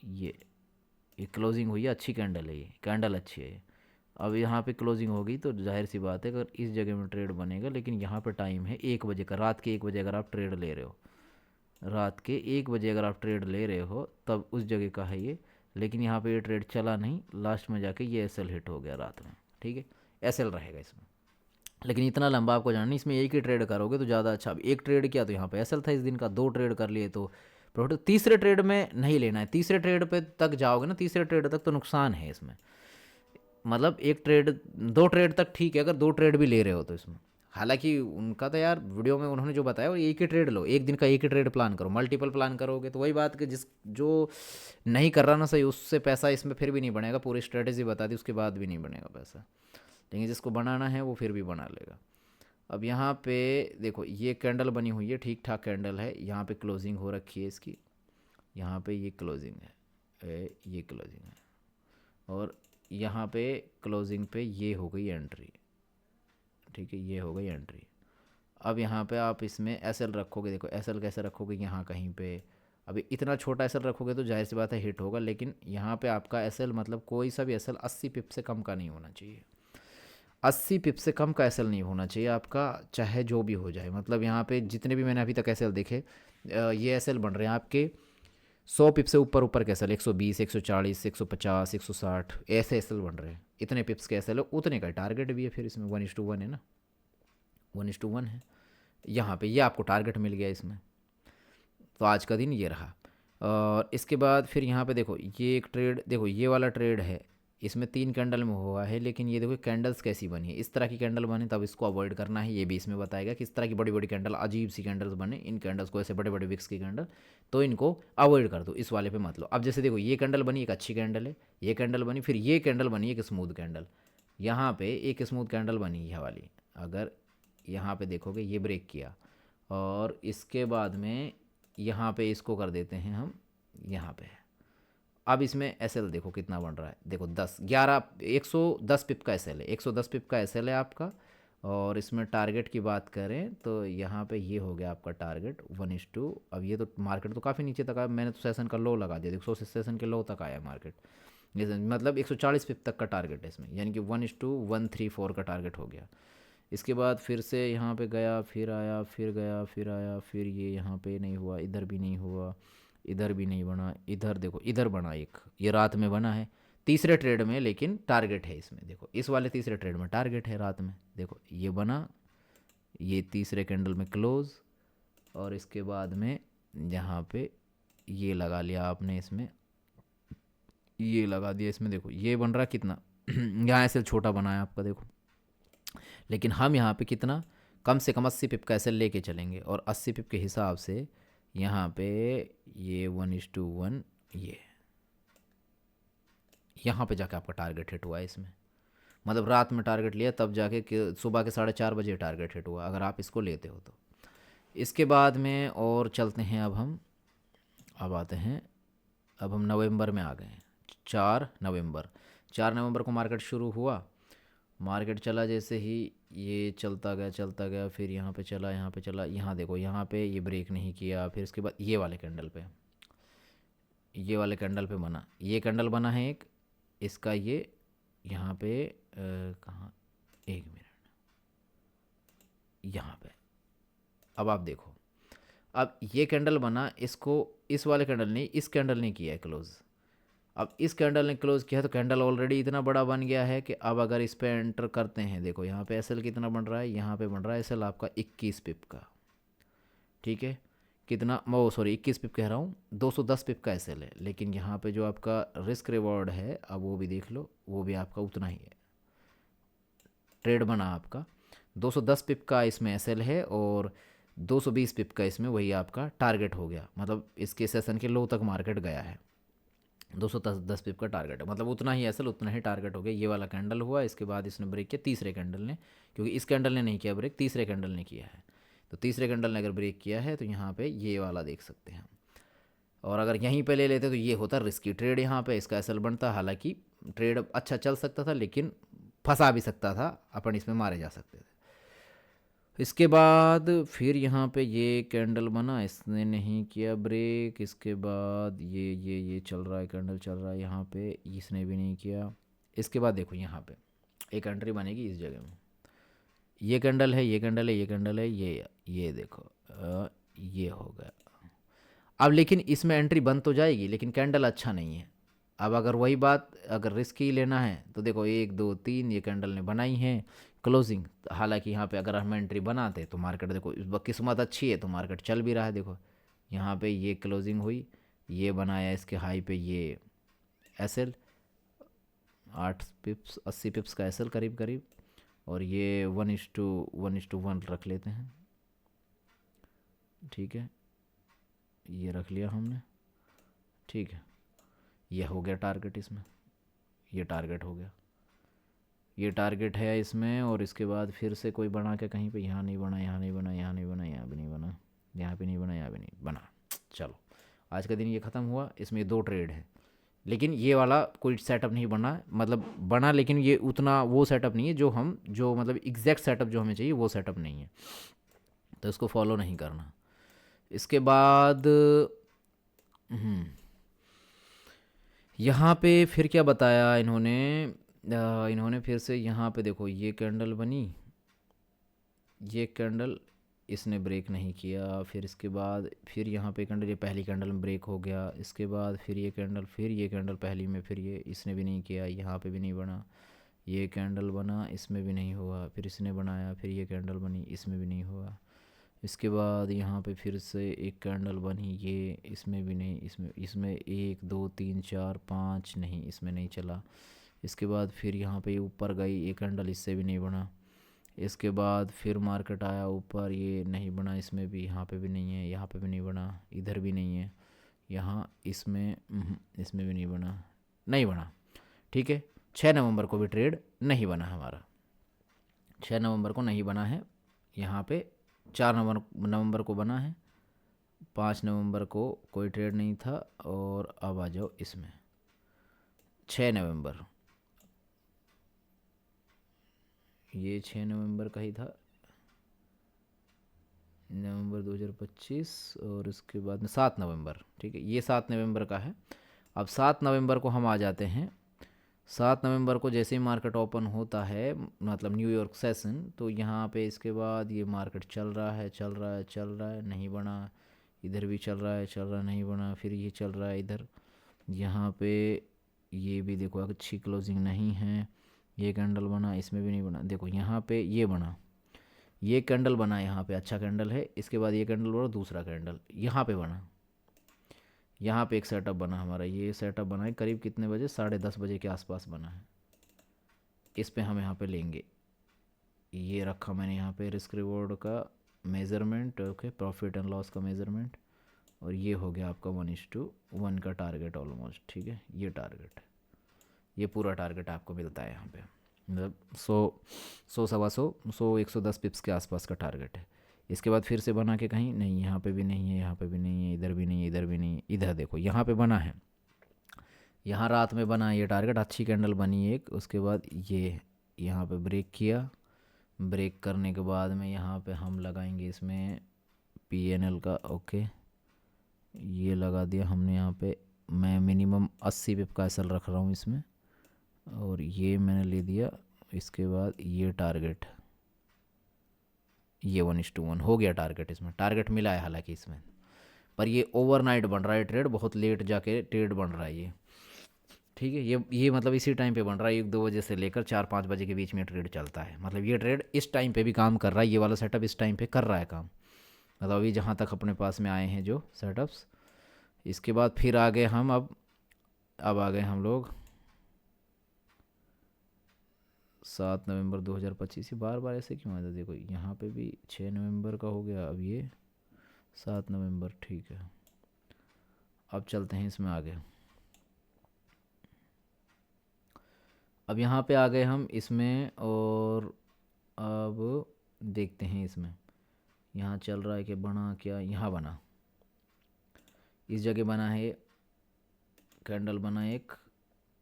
ये क्लोजिंग हुई है, अच्छी कैंडल है, ये कैंडल अच्छी है। अब यहाँ पे क्लोजिंग होगी तो जाहिर सी बात है अगर इस जगह में ट्रेड बनेगा, लेकिन यहाँ पे टाइम है 1 बजे का, रात के 1 बजे अगर आप ट्रेड ले रहे हो, रात के 1 बजे अगर आप ट्रेड ले रहे हो तब उस जगह का है ये। लेकिन यहाँ पे ये ट्रेड चला नहीं, लास्ट में जाके ये एसएल हिट हो गया रात में, ठीक है, एसएल रहेगा इसमें। लेकिन इतना लंबा आपको जानना नहीं, इसमें एक ही ट्रेड करोगे तो ज़्यादा अच्छा। अब एक ट्रेड किया तो यहाँ पे एसएल था इस दिन का, 2 ट्रेड कर लिए तो प्रॉफिट। तीसरे ट्रेड में नहीं लेना है, तीसरे ट्रेड पे तक जाओगे ना, तीसरे ट्रेड तक तो नुकसान है इसमें। मतलब एक ट्रेड, 2 ट्रेड तक ठीक है अगर 2 ट्रेड भी ले रहे हो तो इसमें। हालांकि उनका तो यार वीडियो में उन्होंने जो बताया वो एक ही ट्रेड लो, एक दिन का एक ही ट्रेड प्लान करो, मल्टीपल प्लान करोगे तो वही बात कि जिस जो नहीं कर रहा ना सही, उससे पैसा इसमें फिर भी नहीं बनेगा। पूरी स्ट्रेटेजी बता दी उसके बाद भी नहीं बनेगा पैसा, लेकिन जिसको बनाना है वो फिर भी बना लेगा। अब यहाँ पे देखो ये कैंडल बनी हुई है, ठीक ठाक कैंडल है, यहाँ पे क्लोजिंग हो रखी है इसकी, यहाँ पे ये क्लोजिंग है, ये क्लोजिंग है, और यहाँ पे क्लोजिंग पे ये हो गई एंट्री, ठीक है, ये हो गई एंट्री। अब यहाँ पे आप इसमें एसएल रखोगे, देखो एसएल कैसे रखोगे, यहाँ कहीं पे, अभी इतना छोटा एसएल रखोगे तो जाहिर सी बात है हिट होगा, लेकिन यहाँ पे आपका एसएल मतलब कोई सा भी एसएल 80 पिप से कम का नहीं होना चाहिए, 80 पिप से कम का एसएल नहीं होना चाहिए आपका, चाहे जो भी हो जाए। मतलब यहाँ पे जितने भी मैंने अभी तक एसएल देखे, ये एसएल बन रहे हैं आपके 100 पिप से ऊपर ऊपर के एसएल, 120, 140, 150, 160 ऐसे एसएल बन रहे हैं। इतने पिप्स के एसएल है, उतने का टारगेट भी है, फिर इसमें 1:1 है ना, 1:1 है यहाँ पे, ये आपको टारगेट मिल गया इसमें। तो आज का दिन ये रहा। और इसके बाद फिर यहाँ पे देखो ये एक ट्रेड, देखो ये वाला ट्रेड है, इसमें 3 कैंडल में हुआ है, लेकिन ये देखो कैंडल्स कैसी बनी है, इस तरह की कैंडल बने तब इसको अवॉइड करना है। ये भी इसमें बताएगा कि इस तरह की बड़ी बड़ी कैंडल, अजीब सी कैंडल्स बने, इन कैंडल्स को, ऐसे बड़े बड़े विक्स की कैंडल, तो इनको अवॉइड कर दो, इस वाले पे मत लो। अब जैसे देखो ये कैंडल बनी, एक अच्छी कैंडल है, ये कैंडल बनी, फिर ये कैंडल बनी एक स्मूथ कैंडल, यहाँ पे एक स्मूथ कैंडल बनी है वाली, अगर यहाँ पे देखोगे ये ब्रेक किया, और इसके बाद में यहाँ पे इसको कर देते हैं हम यहाँ पे। अब इसमें एसएल देखो कितना बन रहा है, देखो 10, 11, 110 पिप का एसएल है, 110 पिप का एसएल है आपका। और इसमें टारगेट की बात करें तो यहाँ पे ये हो गया आपका टारगेट 1:2। अब ये तो मार्केट तो काफ़ी नीचे तक आया, मैंने तो सेशन का लो लगा दिया, देखो 100 सेशन के लो तक आया मार्केट, मतलब 140 पिप तक का टारगेट है इसमें, यानी कि 1:134 का टारगेट हो गया। इसके बाद फिर से यहाँ पे गया, फिर आया, फिर गया, फिर आया, फिर ये यहाँ पे नहीं हुआ, इधर भी नहीं हुआ, इधर भी नहीं बना, इधर देखो इधर बना एक, ये रात में बना है तीसरे ट्रेड में, लेकिन टारगेट है इसमें, देखो इस वाले तीसरे ट्रेड में टारगेट है रात में, देखो ये बना, ये तीसरे कैंडल में क्लोज, और इसके बाद में यहाँ पे ये लगा लिया आपने इसमें, ये लगा दिया इसमें, देखो ये बन रहा कितना यहाँ ऐसे छोटा बना है आपका देखो, लेकिन हम यहाँ पे कितना कम से कम 80 पिप का एसएल लेके चलेंगे, और 80 पिप के हिसाब से यहाँ पे ये 1:1, ये यहाँ पे जाके आपका टारगेट हिट हुआ है इसमें, मतलब रात में टारगेट लिया तब जाके सुबह के 4:30 बजे टारगेट हिट हुआ, अगर आप इसको लेते हो तो। इसके बाद में और चलते हैं, अब आते हैं, अब हम नवंबर में आ गए हैं। 4 नवंबर, 4 नवंबर को मार्केट शुरू हुआ। मार्केट चला जैसे ही, ये चलता गया, फिर यहाँ पे चला, यहाँ पे चला, यहाँ देखो, यहाँ पे ये ब्रेक नहीं किया। फिर इसके बाद ये वाले कैंडल पे बना, ये कैंडल बना है एक, इसका ये यहाँ पे कहाँ, एक मिनट, यहाँ पे। अब आप देखो, अब ये कैंडल बना, इसको इस वाले कैंडल ने, इस कैंडल ने किया है क्लोज। अब इस कैंडल ने क्लोज किया है तो कैंडल ऑलरेडी इतना बड़ा बन गया है कि अब अगर इस पे एंटर करते हैं, देखो यहाँ पे एसएल कितना बन रहा है, यहाँ पे बन रहा है एसएल आपका 21 पिप का, ठीक है। कितना, वो सॉरी 21 पिप कह रहा हूँ, 210 पिप का एसएल है। लेकिन यहाँ पे जो आपका रिस्क रिवॉर्ड है, अब वो भी देख लो, वो भी आपका उतना ही है। ट्रेड बना आपका 210 पिप का, इसमें एसएल है, और 220 पिप का इसमें वही आपका टारगेट हो गया। मतलब इसके सेशन के लो तक मार्केट गया है, 210 पिप का टारगेट है, मतलब उतना ही एसएल उतना ही टारगेट हो गया। ये वाला कैंडल हुआ, इसके बाद इसने ब्रेक किया तीसरे कैंडल ने, क्योंकि इस कैंडल ने नहीं किया ब्रेक, तीसरे कैंडल ने किया है। तो तीसरे कैंडल ने अगर ब्रेक किया है तो यहाँ पे ये वाला देख सकते हैं। और अगर यहीं पे ले लेते तो ये होता रिस्की ट्रेड, यहाँ पे इसका एसएल बनता। हालांकि ट्रेड अच्छा चल सकता था, लेकिन फंसा भी सकता था, अपन इसमें मारे जा सकते थे। इसके बाद फिर यहाँ पे ये कैंडल बना, इसने नहीं किया ब्रेक। इसके बाद ये चल रहा है, कैंडल चल रहा है यहाँ पे, इसने भी नहीं किया। इसके बाद देखो यहाँ पे एक एंट्री बनेगी इस जगह में, ये कैंडल है, ये कैंडल है, ये कैंडल है, ये देखो ये हो गया। अब लेकिन इसमें एंट्री बन तो जाएगी, लेकिन कैंडल अच्छा नहीं है। अब अगर वही बात, अगर रिस्क ही लेना है तो देखो 1 2 3 ये कैंडल ने बनाई है क्लोजिंग। हालांकि यहाँ पे अगर हम एंट्री बनाते तो मार्केट देखो, इस वक्त किस्मत अच्छी है तो मार्केट चल भी रहा है। देखो यहाँ पे ये क्लोजिंग हुई, ये बनाया इसके हाई पे ये एसएल 8 पिप्स 80 पिप्स का एसएल करीब करीब, और ये 1:1 रख लेते हैं, ठीक है, ये रख लिया हमने, ठीक है। ये हो गया टारगेट, इसमें ये टारगेट हो गया, ये टारगेट है इसमें। और इसके बाद फिर से कोई बना के कहीं पे, यहाँ नहीं बना, यहाँ नहीं बना, यहाँ नहीं बना, यहाँ भी नहीं बना, यहाँ पे नहीं बना, यहाँ भी नहीं बना। चलो आज का दिन ये ख़त्म हुआ। इसमें 2 ट्रेड है, लेकिन ये वाला कोई सेटअप नहीं बना, मतलब बना लेकिन ये उतना वो सेटअप नहीं है जो मतलब एग्जैक्ट सेटअप जो हमें चाहिए वो सेटअप नहीं है, तो इसको फॉलो नहीं करना। इसके बाद यहाँ पे फिर क्या बताया इन्होंने, इन्होंने फिर से यहाँ पे देखो ये कैंडल बनी, ये कैंडल इसने ब्रेक नहीं किया। फिर इसके बाद फिर यहाँ पे कैंडल, ये पहली कैंडल में ब्रेक हो गया। इसके बाद फिर ये कैंडल पहली में, फिर ये इसने भी नहीं किया, यहाँ पे भी नहीं बना। ये कैंडल बना, इसमें भी नहीं हुआ। फिर इसने बनाया, फिर ये कैंडल बनी, इसमें भी नहीं हुआ। इसके बाद यहाँ पे फिर से एक कैंडल बनी, ये इसमें भी नहीं, इसमें 1 2 3 4 5 नहीं, इसमें नहीं चला। इसके बाद फिर यहाँ पे ऊपर गई एक कैंडल, इससे भी नहीं बना। इसके बाद फिर मार्केट आया ऊपर, ये नहीं बना, इसमें भी, यहाँ पे भी नहीं है, यहाँ पे भी नहीं बना, इधर भी नहीं है, यहाँ इसमें भी नहीं बना, ठीक है। 6 नवंबर को भी ट्रेड नहीं बना हमारा, 6 नवंबर को नहीं बना है। यहाँ पे 4 नवंबर को बना है, 5 नवंबर को कोई ट्रेड नहीं था। और अब आ जाओ इसमें 6 नवंबर, ये 6 नवंबर का ही था, नवंबर 2025। और उसके बाद में 7 नवंबर, ठीक है, ये 7 नवंबर का है। अब 7 नवंबर को हम आ जाते हैं। 7 नवंबर को जैसे ही मार्केट ओपन होता है, मतलब न्यूयॉर्क सेशन, तो यहाँ पे इसके बाद ये मार्केट चल रहा है, नहीं बना, इधर भी चल रहा है, नहीं बना, फिर ये चल रहा है इधर, यहाँ पे ये भी देखो अच्छी क्लोजिंग नहीं है। ये कैंडल बना, इसमें भी नहीं बना। देखो यहाँ पे ये बना, ये कैंडल बना, यहाँ पे अच्छा कैंडल है। इसके बाद ये कैंडल बना, दूसरा कैंडल यहाँ पे बना, यहाँ पे एक सेटअप बना हमारा। ये सेटअप बना है करीब कितने बजे, 10:30 बजे के आसपास बना है। इस पे हम यहाँ पे लेंगे, ये रखा मैंने यहाँ पे रिस्क रिवॉर्ड का measurement, okay, profit and loss का मेज़रमेंट। और ये हो गया आपका 1:1 का टारगेट ऑलमोस्ट, ठीक है। ये टारगेट, ये पूरा टारगेट आपको मिलता है यहाँ पे। मतलब 100 सवा 100 110 पिप्स के आसपास का टारगेट है। इसके बाद फिर से बना के कहीं नहीं, यहाँ पे भी नहीं है, यहाँ पे भी नहीं है, इधर भी नहीं है, इधर भी नहीं है, इधर देखो यहाँ पे बना है, यहाँ रात में बना है ये टारगेट, अच्छी कैंडल बनी एक। उसके बाद ये यहाँ पे ब्रेक किया, ब्रेक करने के बाद में यहाँ पे हम लगाएंगे इसमें PNL का, ओके ये लगा दिया हमने यहाँ पे। मैं मिनिमम 80 पिप का एसएल रख रहा हूँ इसमें, और ये मैंने ले दिया। इसके बाद ये टारगेट, ये 1:1 हो गया टारगेट, इसमें टारगेट मिला है हालांकि इसमें, पर ये ओवरनाइट बन रहा है ट्रेड, बहुत लेट जाके ट्रेड बन रहा है ये, ठीक है। ये मतलब इसी टाइम पे बन रहा है, 1-2 बजे से लेकर 4-5 बजे के बीच में ट्रेड चलता है। मतलब ये ट्रेड इस टाइम पे भी काम कर रहा है, ये वाला सेटअप इस टाइम पे कर रहा है काम। मतलब अभी जहाँ तक अपने पास में आए हैं जो सेटअप्स। इसके बाद फिर आ गए हम, अब आ गए हम लोग 7 नवंबर 2025। ये बार बार ऐसे क्यों आता है, देखो यहाँ पे भी 6 नवंबर का हो गया, अब ये 7 नवंबर, ठीक है। अब चलते हैं इसमें आगे। अब यहाँ पे आ गए हम इसमें, और अब देखते हैं इसमें यहाँ चल रहा है कि बना क्या, यहाँ बना, इस जगह बना है कैंडल, बना एक,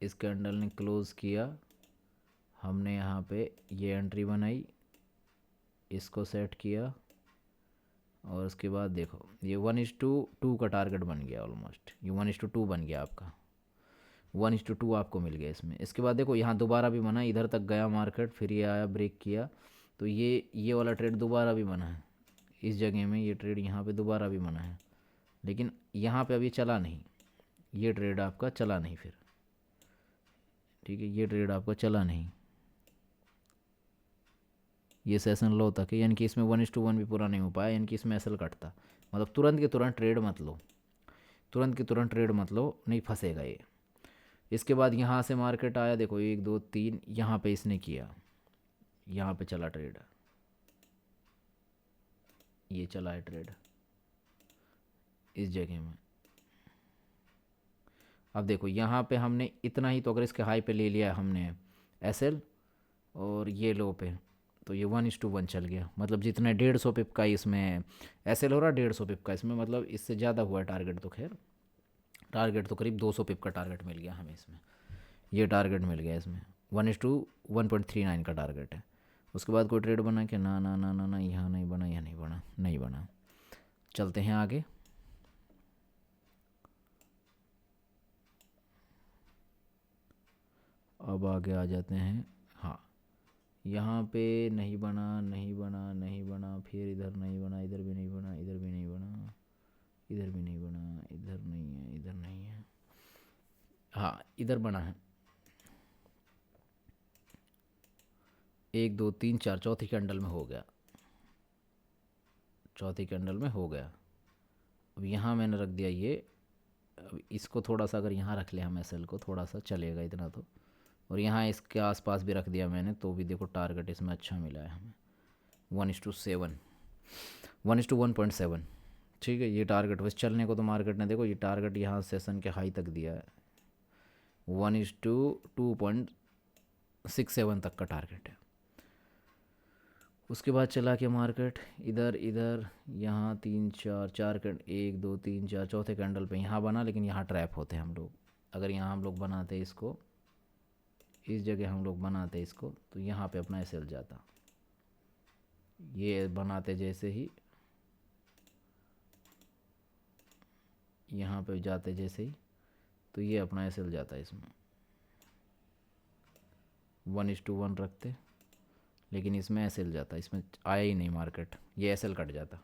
इस कैंडल ने क्लोज़ किया, हमने यहाँ पे ये एंट्री बनाई, इसको सेट किया, और उसके बाद देखो ये 1:2 का टारगेट बन गया ऑलमोस्ट, ये 1:2 बन गया आपका, 1:2 आपको मिल गया इसमें। इसके बाद देखो यहाँ दोबारा भी बना, इधर तक गया मार्केट, फिर ये आया ब्रेक किया, तो ये वाला ट्रेड दोबारा भी बना है इस जगह में, ये ट्रेड यहाँ पे दोबारा भी बना है, लेकिन यहाँ पे अभी चला नहीं, ये ट्रेड आपका चला नहीं फिर, ठीक है, ये ट्रेड आपका चला नहीं, ये सेशन लो तक है, यानी कि इसमें 1:1 भी पूरा नहीं हो पाया, यानी कि इसमें एसएल कटता। मतलब तुरंत के तुरंत ट्रेड मत लो, तुरंत के तुरंत ट्रेड मत लो, नहीं फंसेगा ये। इसके बाद यहाँ से मार्केट आया, देखो 1 2 3, यहाँ पे इसने किया, यहाँ पे चला ट्रेड, ये चला है ट्रेड इस जगह में। अब देखो यहाँ पे हमने इतना ही, तो अगर इसके हाई पे ले लिया हमने एसएल और ये लो पे, तो ये 1:1 चल गया। मतलब जितने 150 पिप का इसमें एसएल हो रहा, 150 पिप का इसमें, मतलब इससे ज़्यादा हुआ टारगेट, तो खैर टारगेट तो करीब 200 पिप का टारगेट मिल गया हमें इसमें, ये टारगेट मिल गया इसमें, 1:1.39 का टारगेट है। उसके बाद कोई ट्रेड बना क्या, ना ना ना ना ना, यहाँ नहीं बना, यहाँ नहीं बना, नहीं बना। चलते हैं आगे। अब आगे आ जाते हैं, हाँ यहाँ पे नहीं बना, नहीं बना, नहीं बना, फिर इधर नहीं बना, इधर भी नहीं बना, इधर भी नहीं बना, इधर भी नहीं बना, इधर नहीं है, इधर नहीं है, हाँ इधर बना है, 1 2 3 4, चौथी कैंडल में हो गया, चौथी कैंडल में हो गया। अब यहाँ मैंने रख दिया ये, अब इसको थोड़ा सा अगर यहाँ रख लिया हम एसएल को, थोड़ा सा चलेगा इतना तो, और यहाँ इसके आसपास भी रख दिया मैंने, तो भी देखो टारगेट इसमें अच्छा मिला है हमें, 1:7, 1:1.7, ठीक है। ये टारगेट बस चलने को तो मार्केट ने, देखो ये टारगेट यहाँ सेशन के हाई तक दिया है, 1:2.67 तक का टारगेट है। उसके बाद चला के मार्केट इधर इधर, यहाँ 3 4 1 2 3 4, चौथे कैंडल पे यहाँ बना, लेकिन यहाँ ट्रैप होते हैं हम लोग। अगर यहाँ हम लोग बनाते इसको, इस जगह हम लोग बनाते इसको, तो यहाँ पे अपना एसएल जाता, ये बनाते जैसे ही यहाँ पे जाते जैसे ही, तो ये अपना एसएल जाता है इसमें, 1:1 रखते, लेकिन इसमें एसएल जाता, इसमें आया ही नहीं मार्केट, ये एसएल कट जाता,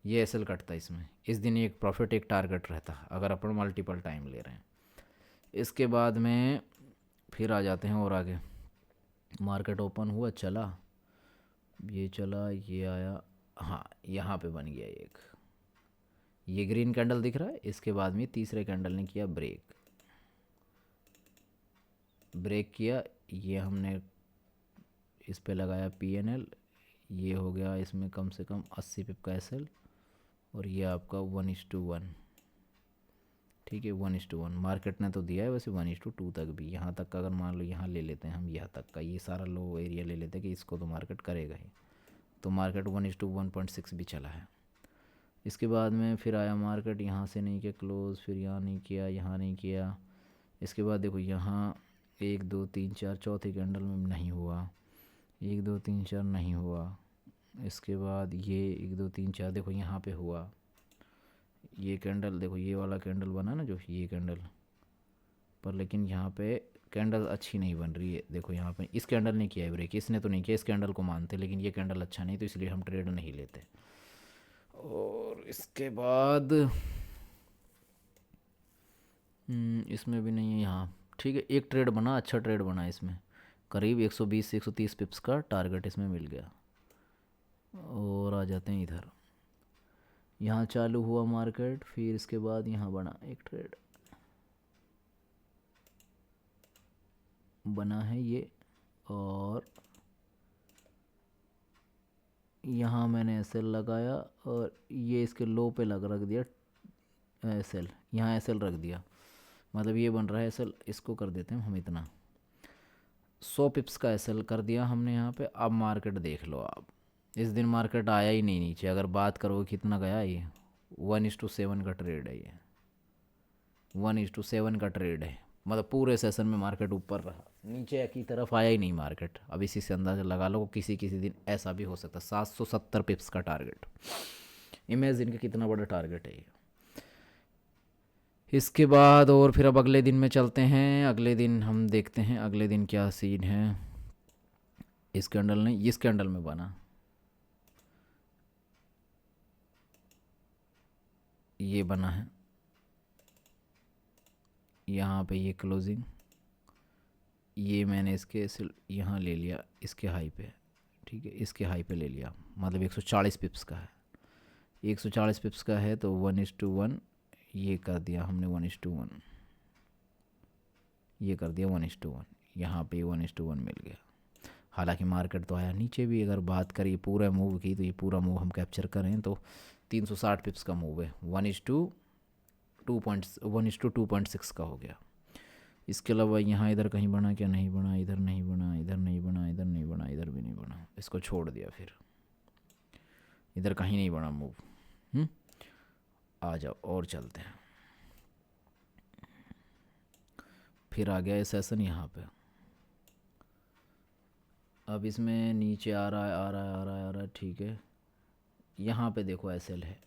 ये एसएल कटता इसमें। इस दिन एक प्रॉफिट एक टारगेट रहता अगर अपन मल्टीपल टाइम ले रहे हैं। इसके बाद में फिर आ जाते हैं और आगे, मार्केट ओपन हुआ, चला, ये चला, ये आया, हाँ यहाँ पे बन गया एक, ये ग्रीन कैंडल दिख रहा है। इसके बाद में तीसरे कैंडल ने किया ब्रेक, ब्रेक किया, ये हमने इस पे लगाया PNL, ये हो गया इसमें कम से कम 80 पिप का एसएल, और ये आपका 1:1, ठीक है। 1:1 मार्केट ने तो दिया है वैसे 1:2 तक भी। यहाँ तक का अगर मान लो यहाँ ले लेते हैं हम, यहाँ तक का ये सारा लो एरिया ले लेते हैं कि इसको तो मार्केट करेगा ही, तो मार्केट 1:1.6 भी चला है। इसके बाद में फिर आया मार्केट, यहाँ से नहीं किया क्लोज, फिर यहाँ नहीं किया, यहाँ नहीं किया। इसके बाद देखो यहाँ 1 2 3 4 चौथी कैंडल में नहीं हुआ, 1 2 3 4 नहीं हुआ। इसके बाद ये 1 2 3 4 देखो यहाँ पे हुआ। ये कैंडल देखो, ये वाला कैंडल बना ना जो, ये कैंडल पर, लेकिन यहाँ पे कैंडल अच्छी नहीं बन रही है। देखो यहाँ पे इस कैंडल ने किया है ब्रेक, इसने तो नहीं किया, इस कैंडल को मानते, लेकिन ये कैंडल अच्छा नहीं, तो इसलिए हम ट्रेड नहीं लेते। और इसके बाद इसमें भी नहीं है यहाँ, ठीक है। एक ट्रेड बना, अच्छा ट्रेड बना इसमें, करीब 120 से 130 पिप्स का टारगेट इसमें मिल गया। और आ जाते हैं इधर, यहाँ चालू हुआ मार्केट, फिर इसके बाद यहाँ बना एक ट्रेड बना है ये, और यहाँ मैंने एसएल लगाया और ये इसके लो पे रख दिया एसएल, यहाँ एसएल रख दिया, मतलब ये बन रहा है एसएल, इसको कर देते हैं हम इतना 100 पिप्स का एसएल कर दिया हमने यहाँ पे। अब मार्केट देख लो आप, इस दिन मार्केट आया ही नहीं नीचे। अगर बात करो कितना गया, ये 1:7 का ट्रेड है, ये 1:7 का ट्रेड है, मतलब पूरे सेशन में मार्केट ऊपर रहा, नीचे की तरफ आया ही नहीं मार्केट। अब इसी से अंदाज़ा लगा लो किसी किसी दिन ऐसा भी हो सकता है। 770 पिप्स का टारगेट, इमेजिन के कितना बड़ा टारगेट है ये। इसके बाद और फिर अब अगले दिन में चलते हैं, अगले दिन हम देखते हैं अगले दिन क्या सीन है। इस कैंडल ने, इस कैंडल में बना, ये बना है यहाँ पे, ये क्लोजिंग, ये मैंने इसके यहाँ ले लिया इसके हाई पे, ठीक है, इसके हाई पे ले लिया, मतलब 140 पिप्स का है, 140 पिप्स का है, तो 1:1 ये कर दिया हमने 1:1, ये कर दिया 1:1, यहाँ पे 1:1 मिल गया। हालांकि मार्केट तो आया नीचे भी, अगर बात करिए पूरा मूव की, तो ये पूरा मूव हम कैप्चर करें तो 360 पिप्स का मूव है, 1:2.6 का हो गया। इसके अलावा यहाँ इधर कहीं बना क्या, नहीं बना, इधर नहीं बना, इधर नहीं बना, इधर नहीं बना, इधर भी नहीं बना, इसको छोड़ दिया। फिर इधर कहीं नहीं बना मूव। आ जाओ और चलते हैं। फिर आ गया ये सेशन यहाँ पे, अब इसमें नीचे आ रहा है, आ रहा है, आ रहा है, आ रहा है, ठीक है। यहाँ पे देखो एसएल है,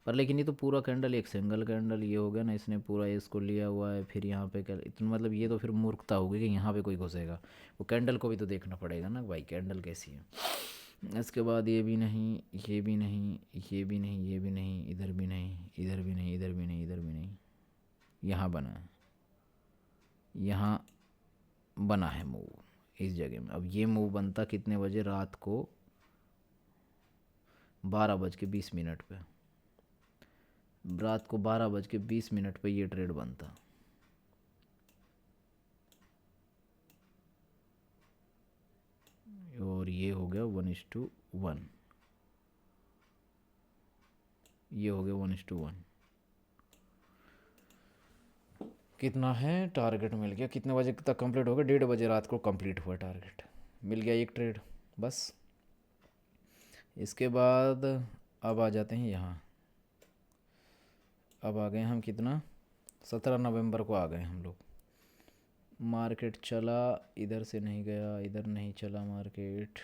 पर लेकिन ये तो पूरा कैंडल एक सिंगल कैंडल ये हो गया ना, इसने पूरा इसको लिया हुआ है। फिर यहाँ पे इतना, मतलब ये तो फिर मूर्खता होगी कि यहाँ पे कोई घुसेगा, वो कैंडल को भी तो देखना पड़ेगा ना भाई, कैंडल कैसी है। इसके बाद ये भी नहीं, ये भी नहीं, ये भी नहीं, ये भी नहीं, इधर भी नहीं, इधर भी नहीं, इधर भी नहीं, इधर भी नहीं, यहाँ बना है, यहाँ बना है मूव इस जगह में। अब ये मूव बनता कितने बजे, रात को 12:20 पे, रात को 12:20 पे ये ट्रेड बनता। और ये हो गया 1:1, ये हो गया 1:1। कितना है टारगेट मिल गया, कितने बजे तक कंप्लीट हो गया, 1:30 बजे रात को कंप्लीट हुआ, टारगेट मिल गया एक ट्रेड बस। इसके बाद अब आ जाते हैं यहाँ, अब आ गए हम कितना, 17 नवंबर को आ गए हम लोग। मार्केट चला, इधर से नहीं गया, इधर नहीं चला मार्केट,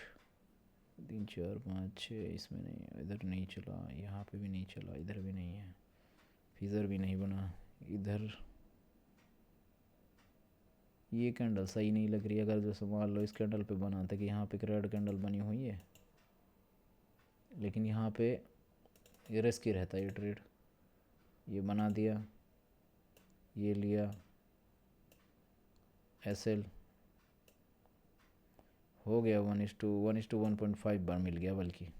3 4 5 6 इसमें नहीं, इधर नहीं चला, यहाँ पे भी नहीं चला, इधर भी नहीं है, इधर भी नहीं बना, इधर ये कैंडल सही नहीं लग रही। अगर जैसे मान लो इस कैंडल पे बनाते कि यहाँ पे एक रेड कैंडल बनी हुई है, लेकिन यहाँ पे ये रिस्की रहता है ये ट्रेड, ये बना दिया, ये लिया एसएल, हो गया 1:1.5 बार मिल गया। बल्कि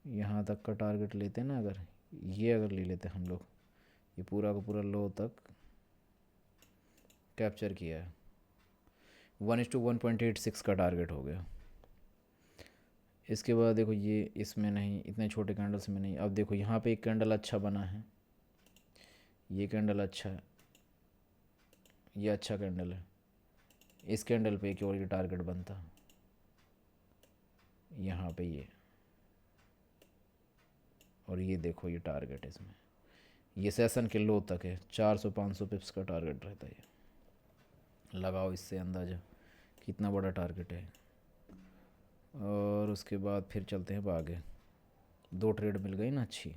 यहाँ तक का टारगेट लेते ना, अगर ये अगर ले लेते हम लोग, ये पूरा का पूरा लो तक कैप्चर किया है, 1:1.86 का टारगेट हो गया। इसके बाद देखो ये इसमें नहीं, इतने छोटे कैंडल्स में नहीं। अब देखो यहाँ पे एक कैंडल अच्छा बना है, ये कैंडल अच्छा है, ये अच्छा कैंडल है। इस कैंडल पे एक और ये टारगेट बनता यहाँ पे ये, और ये देखो ये टारगेट है इसमें, ये सेशन के लो तक है, 400-500 पिप्स का टारगेट रहता है ये। लगाओ इससे अंदाज़ा कितना बड़ा टारगेट है। और उसके बाद फिर चलते हैं आगे। 2 ट्रेड मिल गई ना अच्छी।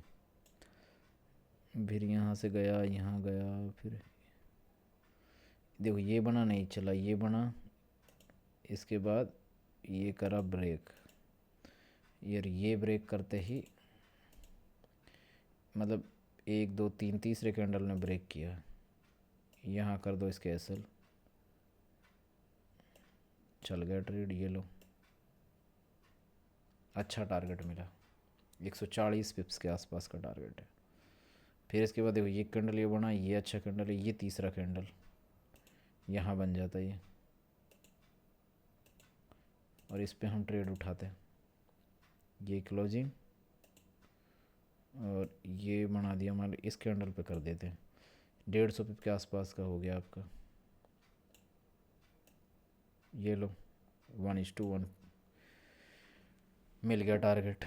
फिर यहाँ से गया, यहाँ गया, फिर देखो ये बना नहीं चला, ये बना, इसके बाद ये करा ब्रेक। यार ये ब्रेक करते ही मतलब 1 2 3 तीसरे कैंडल ने ब्रेक किया। यहाँ कर दो इसके एसएल, चल गया ट्रेड। ये लो अच्छा टारगेट मिला, 140 पिप्स के आसपास का टारगेट है। फिर इसके बाद देखो ये कैंडल ये बना, ये अच्छा कैंडल है, ये तीसरा कैंडल यहाँ बन जाता है ये, और इस पे हम ट्रेड उठाते हैं। ये क्लोजिंग और ये बना दिया हमारे, इस कैंडल पे कर देते हैं। 150 पिप के आसपास का हो गया आपका। ये लो 1:1 मिल गया टारगेट।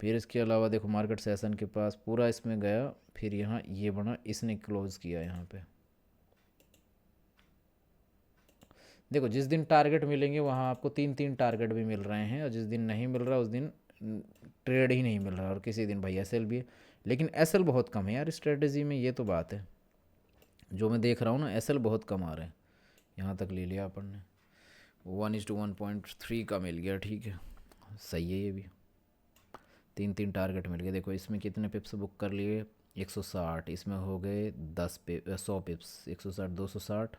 फिर इसके अलावा देखो मार्केट सेशन के पास पूरा इसमें गया, फिर यहाँ ये बना, इसने क्लोज किया यहाँ पे। देखो जिस दिन टारगेट मिलेंगे वहाँ आपको 3-3 टारगेट भी मिल रहे हैं, और जिस दिन नहीं मिल रहा उस दिन ट्रेड ही नहीं मिल रहा, और किसी दिन भाई एसएल भी है। लेकिन एसएल बहुत कम है यार स्ट्रेटजी में, ये तो बात है। जो मैं देख रहा हूँ ना एसएल बहुत कम आ रहे हैं। यहाँ तक ले लिया अपन ने, 1:1.3 का मिल गया, ठीक है, सही है ये भी। 3-3 टारगेट मिल गए। देखो इसमें कितने पिप्स बुक कर लिए, 160, इसमें हो गए 100 पिप्स, 160 260,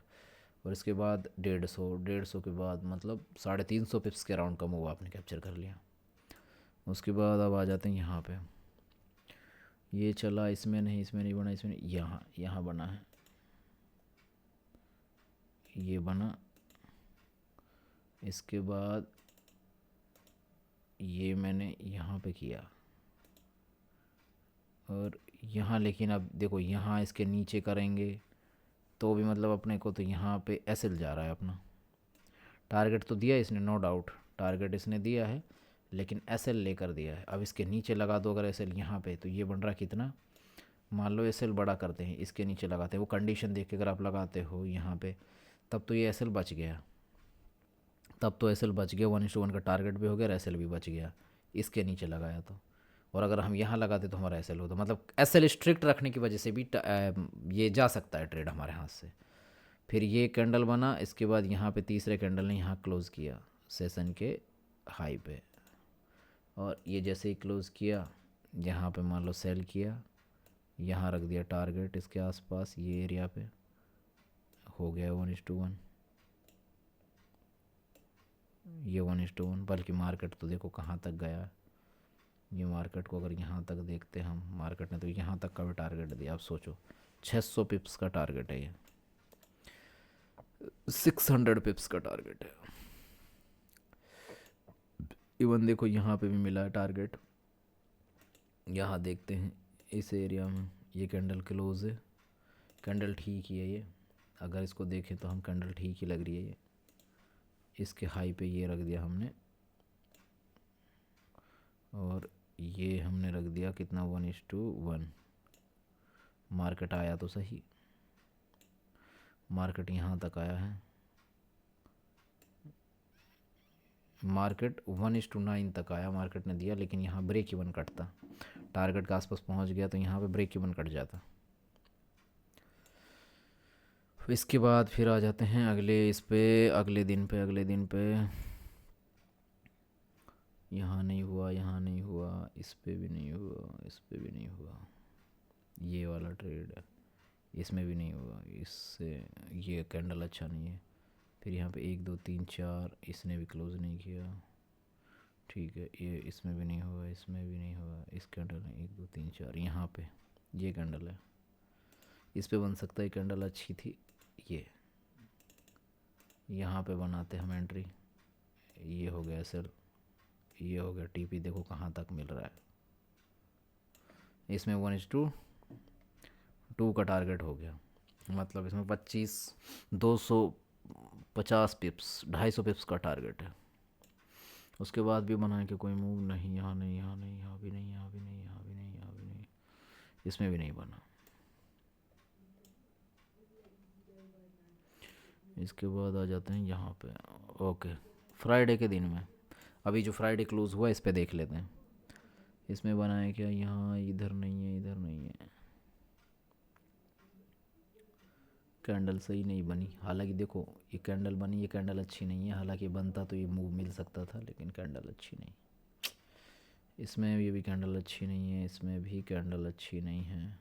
और इसके बाद 150 के बाद मतलब 350 पिप्स के राउंड का मूव आपने कैप्चर कर लिया। उसके बाद अब आ जाते हैं यहाँ पे। ये चला, इसमें नहीं बना, इसमें नहीं, यहाँ बना है, ये बना। इसके बाद ये मैंने यहाँ पे किया, और यहाँ लेकिन अब देखो यहाँ इसके नीचे करेंगे तो भी मतलब अपने को तो यहाँ पे एसएल जा रहा है अपना। टारगेट तो दिया इसने, नो डाउट टारगेट इसने दिया है, लेकिन एसएल लेकर दिया है। अब इसके नीचे लगा दो अगर एसएल यहाँ पे, तो ये बन रहा कितना, मान लो एसएल बड़ा करते हैं, इसके नीचे लगाते हैं, वो कंडीशन देख के अगर आप लगाते हो यहाँ पे, तब तो ये एसएल बच गया, तब तो एसएल बच गया, 1:1 का टारगेट भी हो गया, एसएल भी बच गया इसके नीचे लगाया तो। और अगर हम यहाँ लगाते तो हमारा एसएल होता, मतलब एसएल स्ट्रिक्ट रखने की वजह से भी ये जा सकता है ट्रेड हमारे हाथ से। फिर ये कैंडल बना, इसके बाद यहाँ पे तीसरे कैंडल ने यहाँ क्लोज़ किया सेशन के हाई पे, और ये जैसे ही क्लोज़ किया यहाँ पे मान लो सेल किया, यहाँ रख दिया टारगेट इसके आसपास, ये एरिया पे हो गया 1:1, ये 1:1। बल्कि मार्केट तो देखो कहाँ तक गया, ये मार्केट को अगर यहाँ तक देखते हम, मार्केट ने तो यहाँ तक का भी टारगेट दिया। आप सोचो 600 पिप्स का टारगेट है ये, 600 पिप्स का टारगेट है। इवन देखो यहाँ पे भी मिला है टारगेट, यहाँ देखते हैं इस एरिया में ये कैंडल क्लोज है, कैंडल ठीक ही है ये, अगर इसको देखें तो हम कैंडल ठीक ही लग रही है ये। इसके हाई पे ये रख दिया हमने, और ये हमने रख दिया कितना, 1:1। मार्केट आया तो सही, मार्केट यहाँ तक आया है, मार्केट 1:9 तक आया मार्केट ने दिया, लेकिन यहाँ ब्रेक इवन कटता, टारगेट के आसपास पहुँच गया तो यहाँ पे ब्रेक इवन कट जाता। इसके बाद फिर आ जाते हैं अगले इस पे, अगले दिन पे यहाँ नहीं हुआ, यहाँ नहीं हुआ, इस पे भी नहीं हुआ, इस पे भी नहीं हुआ, ये वाला ट्रेड है इसमें भी नहीं हुआ, इससे ये कैंडल अच्छा नहीं है। फिर यहाँ पे 1 2 3 4, इसने भी क्लोज नहीं किया, ठीक है, ये इसमें भी नहीं हुआ, इसमें भी नहीं हुआ, इस कैंडल ने 1 2 3 4, यहाँ पे ये कैंडल है, इस पे बन सकता है कैंडल अच्छी थी, ये यहाँ पे बनाते हम एंट्री, ये हो गया सेल, ये हो गया टीपी, देखो कहाँ तक मिल रहा है, इसमें 1:2 2 का टारगेट हो गया, मतलब इसमें 25 250 पिप्स 250 पिप्स का टारगेट है। उसके बाद भी बनाए कि कोई मूव नहीं, यहाँ नहीं, यहाँ नहीं, यहाँ भी नहीं, यहाँ भी नहीं, यहाँ भी नहीं, यहाँ भी नहीं, इसमें भी नहीं बना। इसके बाद आ जाते हैं यहाँ पे। ओके, फ्राइडे के दिन में, अभी जो फ्राइडे क्लोज हुआ इस पे देख लेते हैं। इसमें बना है क्या, यहाँ इधर नहीं है, इधर नहीं है, कैंडल सही नहीं बनी। हालांकि देखो ये कैंडल बनी, ये कैंडल अच्छी नहीं है, हालांकि बनता तो ये मूव मिल सकता था, लेकिन कैंडल अच्छी नहीं। इसमें ये भी कैंडल अच्छी नहीं है, इसमें भी कैंडल अच्छी नहीं है।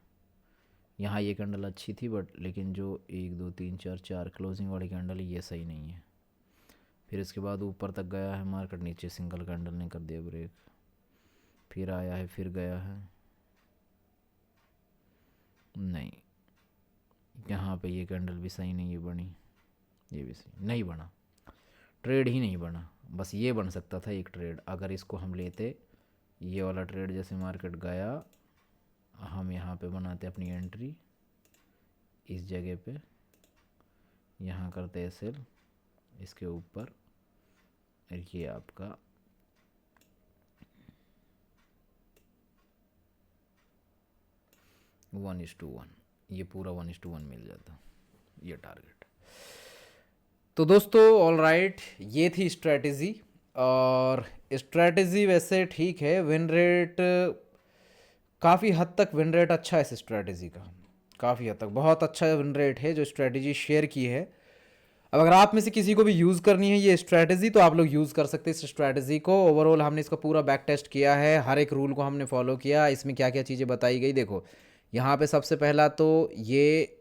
यहाँ ये कैंडल अच्छी थी बट लेकिन जो 1 2 3 4 4 क्लोजिंग वाली कैंडल ये सही नहीं है। फिर इसके बाद ऊपर तक गया है मार्केट, नीचे सिंगल कैंडल ने कर दिया ब्रेक, फिर आया है, फिर गया है, नहीं, यहाँ पे ये कैंडल भी सही नहीं है बनी, ये भी सही नहीं बना, ट्रेड ही नहीं बना। बस ये बन सकता था एक ट्रेड, अगर इसको हम लेते, ये वाला ट्रेड जैसे मार्केट गया, हम यहाँ पे बनाते अपनी एंट्री इस जगह पे, यहाँ करते हैं सेल इसके ऊपर, ये आपका वन इज टू वन, ये पूरा 1:1 मिल जाता ये टारगेट। तो दोस्तों ऑल राइट, ये थी स्ट्रैटेजी। और स्ट्रैटेजी वैसे ठीक है, विन रेट काफ़ी हद तक विन रेट अच्छा है इस स्ट्रैटेजी का, काफ़ी हद तक बहुत अच्छा विन रेट है जो स्ट्रैटेजी शेयर की है। अब अगर आप में से किसी को भी यूज़ करनी है ये स्ट्रैटेजी तो आप लोग यूज़ कर सकते हैं इस स्ट्रैटेजी को। ओवरऑल हमने इसका पूरा बैक टेस्ट किया है, हर एक रूल को हमने फॉलो किया, इसमें क्या क्या चीज़ें बताई गई। देखो यहाँ पे सबसे पहला तो ये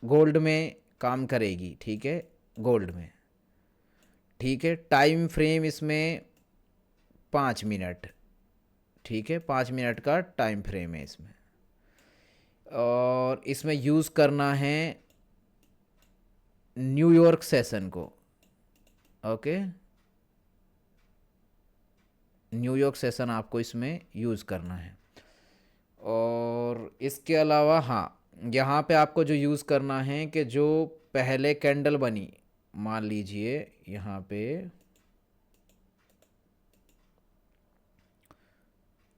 गोल्ड में काम करेगी, ठीक है, गोल्ड में, ठीक है। टाइम फ्रेम इसमें 5 मिनट, ठीक है, 5 मिनट का टाइम फ्रेम है इसमें। और इसमें यूज़ करना है न्यूयॉर्क सेशन को, ओके, न्यूयॉर्क सेशन आपको इसमें यूज़ करना है। और इसके अलावा हाँ, यहाँ पे आपको जो यूज़ करना है कि जो पहले कैंडल बनी, मान लीजिए यहाँ पे,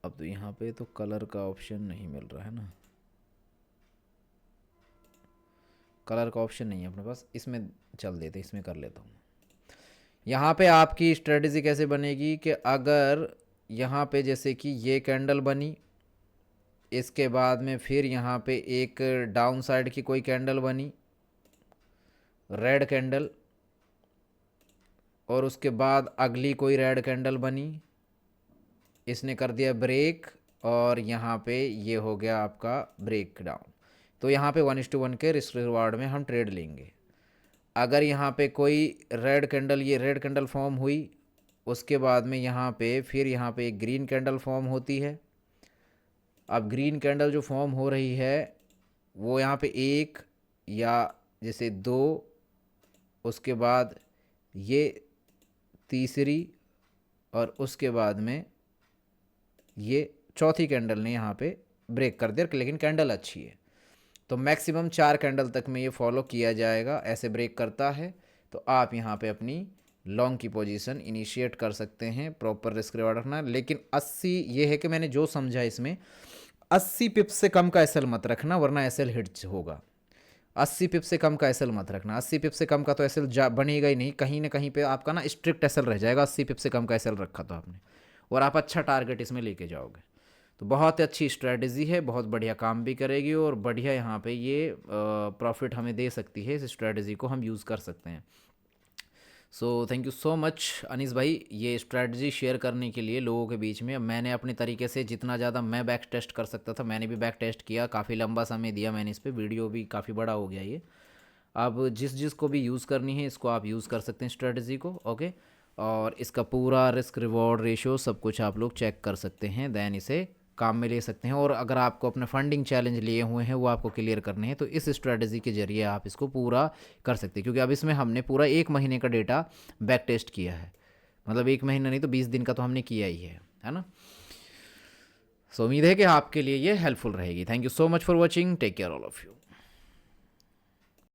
अब तो यहाँ पे तो कलर का ऑप्शन नहीं मिल रहा है ना, कलर का ऑप्शन नहीं है अपने पास, इसमें चल देते, इसमें कर लेता हूँ। यहाँ पे आपकी स्ट्रेटजी कैसे बनेगी कि अगर यहाँ पे जैसे कि ये कैंडल बनी, इसके बाद में फिर यहाँ पे एक डाउन साइड की कोई कैंडल बनी, रेड कैंडल, और उसके बाद अगली कोई रेड कैंडल बनी, इसने कर दिया ब्रेक, और यहाँ पे ये हो गया आपका ब्रेक डाउन। तो यहाँ पे 1:1 के रिस्क रिवार्ड में हम ट्रेड लेंगे। अगर यहाँ पे कोई रेड कैंडल, ये रेड कैंडल फॉर्म हुई, उसके बाद में यहाँ पे फिर यहाँ पे एक ग्रीन कैंडल फॉर्म होती है। अब ग्रीन कैंडल जो फॉर्म हो रही है वो यहाँ पे 1 या जैसे 2, उसके बाद ये तीसरी, और उसके बाद में ये चौथी कैंडल ने यहाँ पे ब्रेक कर दिया, लेकिन कैंडल अच्छी है। तो मैक्सिमम 4 कैंडल तक में ये फॉलो किया जाएगा, ऐसे ब्रेक करता है तो आप यहाँ पे अपनी लॉन्ग की पोजीशन इनिशिएट कर सकते हैं। प्रॉपर रिस्क रिवार्ड रखना, लेकिन 80 ये है कि मैंने जो समझा इसमें 80 पिप्स से कम का एसएल मत रखना, वरना एसएल हिट होगा। 80 पिप से कम का एसएल मत रखना, 80 पिप से कम का तो एसएल बनेगा ही नहीं, कहीं ना कहीं पे आपका ना स्ट्रिक्ट एसएल रह जाएगा। 80 पिप से कम का एसएल रखा तो आपने, और आप अच्छा टारगेट इसमें लेके जाओगे। तो बहुत अच्छी स्ट्रैटेजी है, बहुत बढ़िया काम भी करेगी, और बढ़िया यहाँ पे ये प्रॉफिट हमें दे सकती है। इस स्ट्रैटेजी को हम यूज़ कर सकते हैं। So thank you so much Anees भाई, ये स्ट्रैटेजी शेयर करने के लिए लोगों के बीच में। मैंने अपने तरीके से जितना ज़्यादा मैं बैक टेस्ट कर सकता था मैंने भी बैक टेस्ट किया, काफ़ी लंबा समय दिया मैंने इस पर, वीडियो भी काफ़ी बड़ा हो गया ये। अब जिस को भी यूज़ करनी है इसको आप यूज़ कर सकते हैं स्ट्रैटेजी को, ओके। और इसका पूरा रिस्क रिवॉर्ड रेशियो सब कुछ आप लोग चेक कर सकते हैं, दैन इसे काम में ले सकते हैं। और अगर आपको अपने फंडिंग चैलेंज लिए हुए हैं वो आपको क्लियर करने हैं तो इस स्ट्रैटेजी के जरिए आप इसको पूरा कर सकते हैं, क्योंकि अब इसमें हमने पूरा 1 महीने का डेटा बैक टेस्ट किया है। मतलब 1 महीना नहीं तो 20 दिन का तो हमने किया ही है ना। सो उम्मीद है कि आपके लिए ये हेल्पफुल रहेगी। Thank you so much for watching, take care all of you.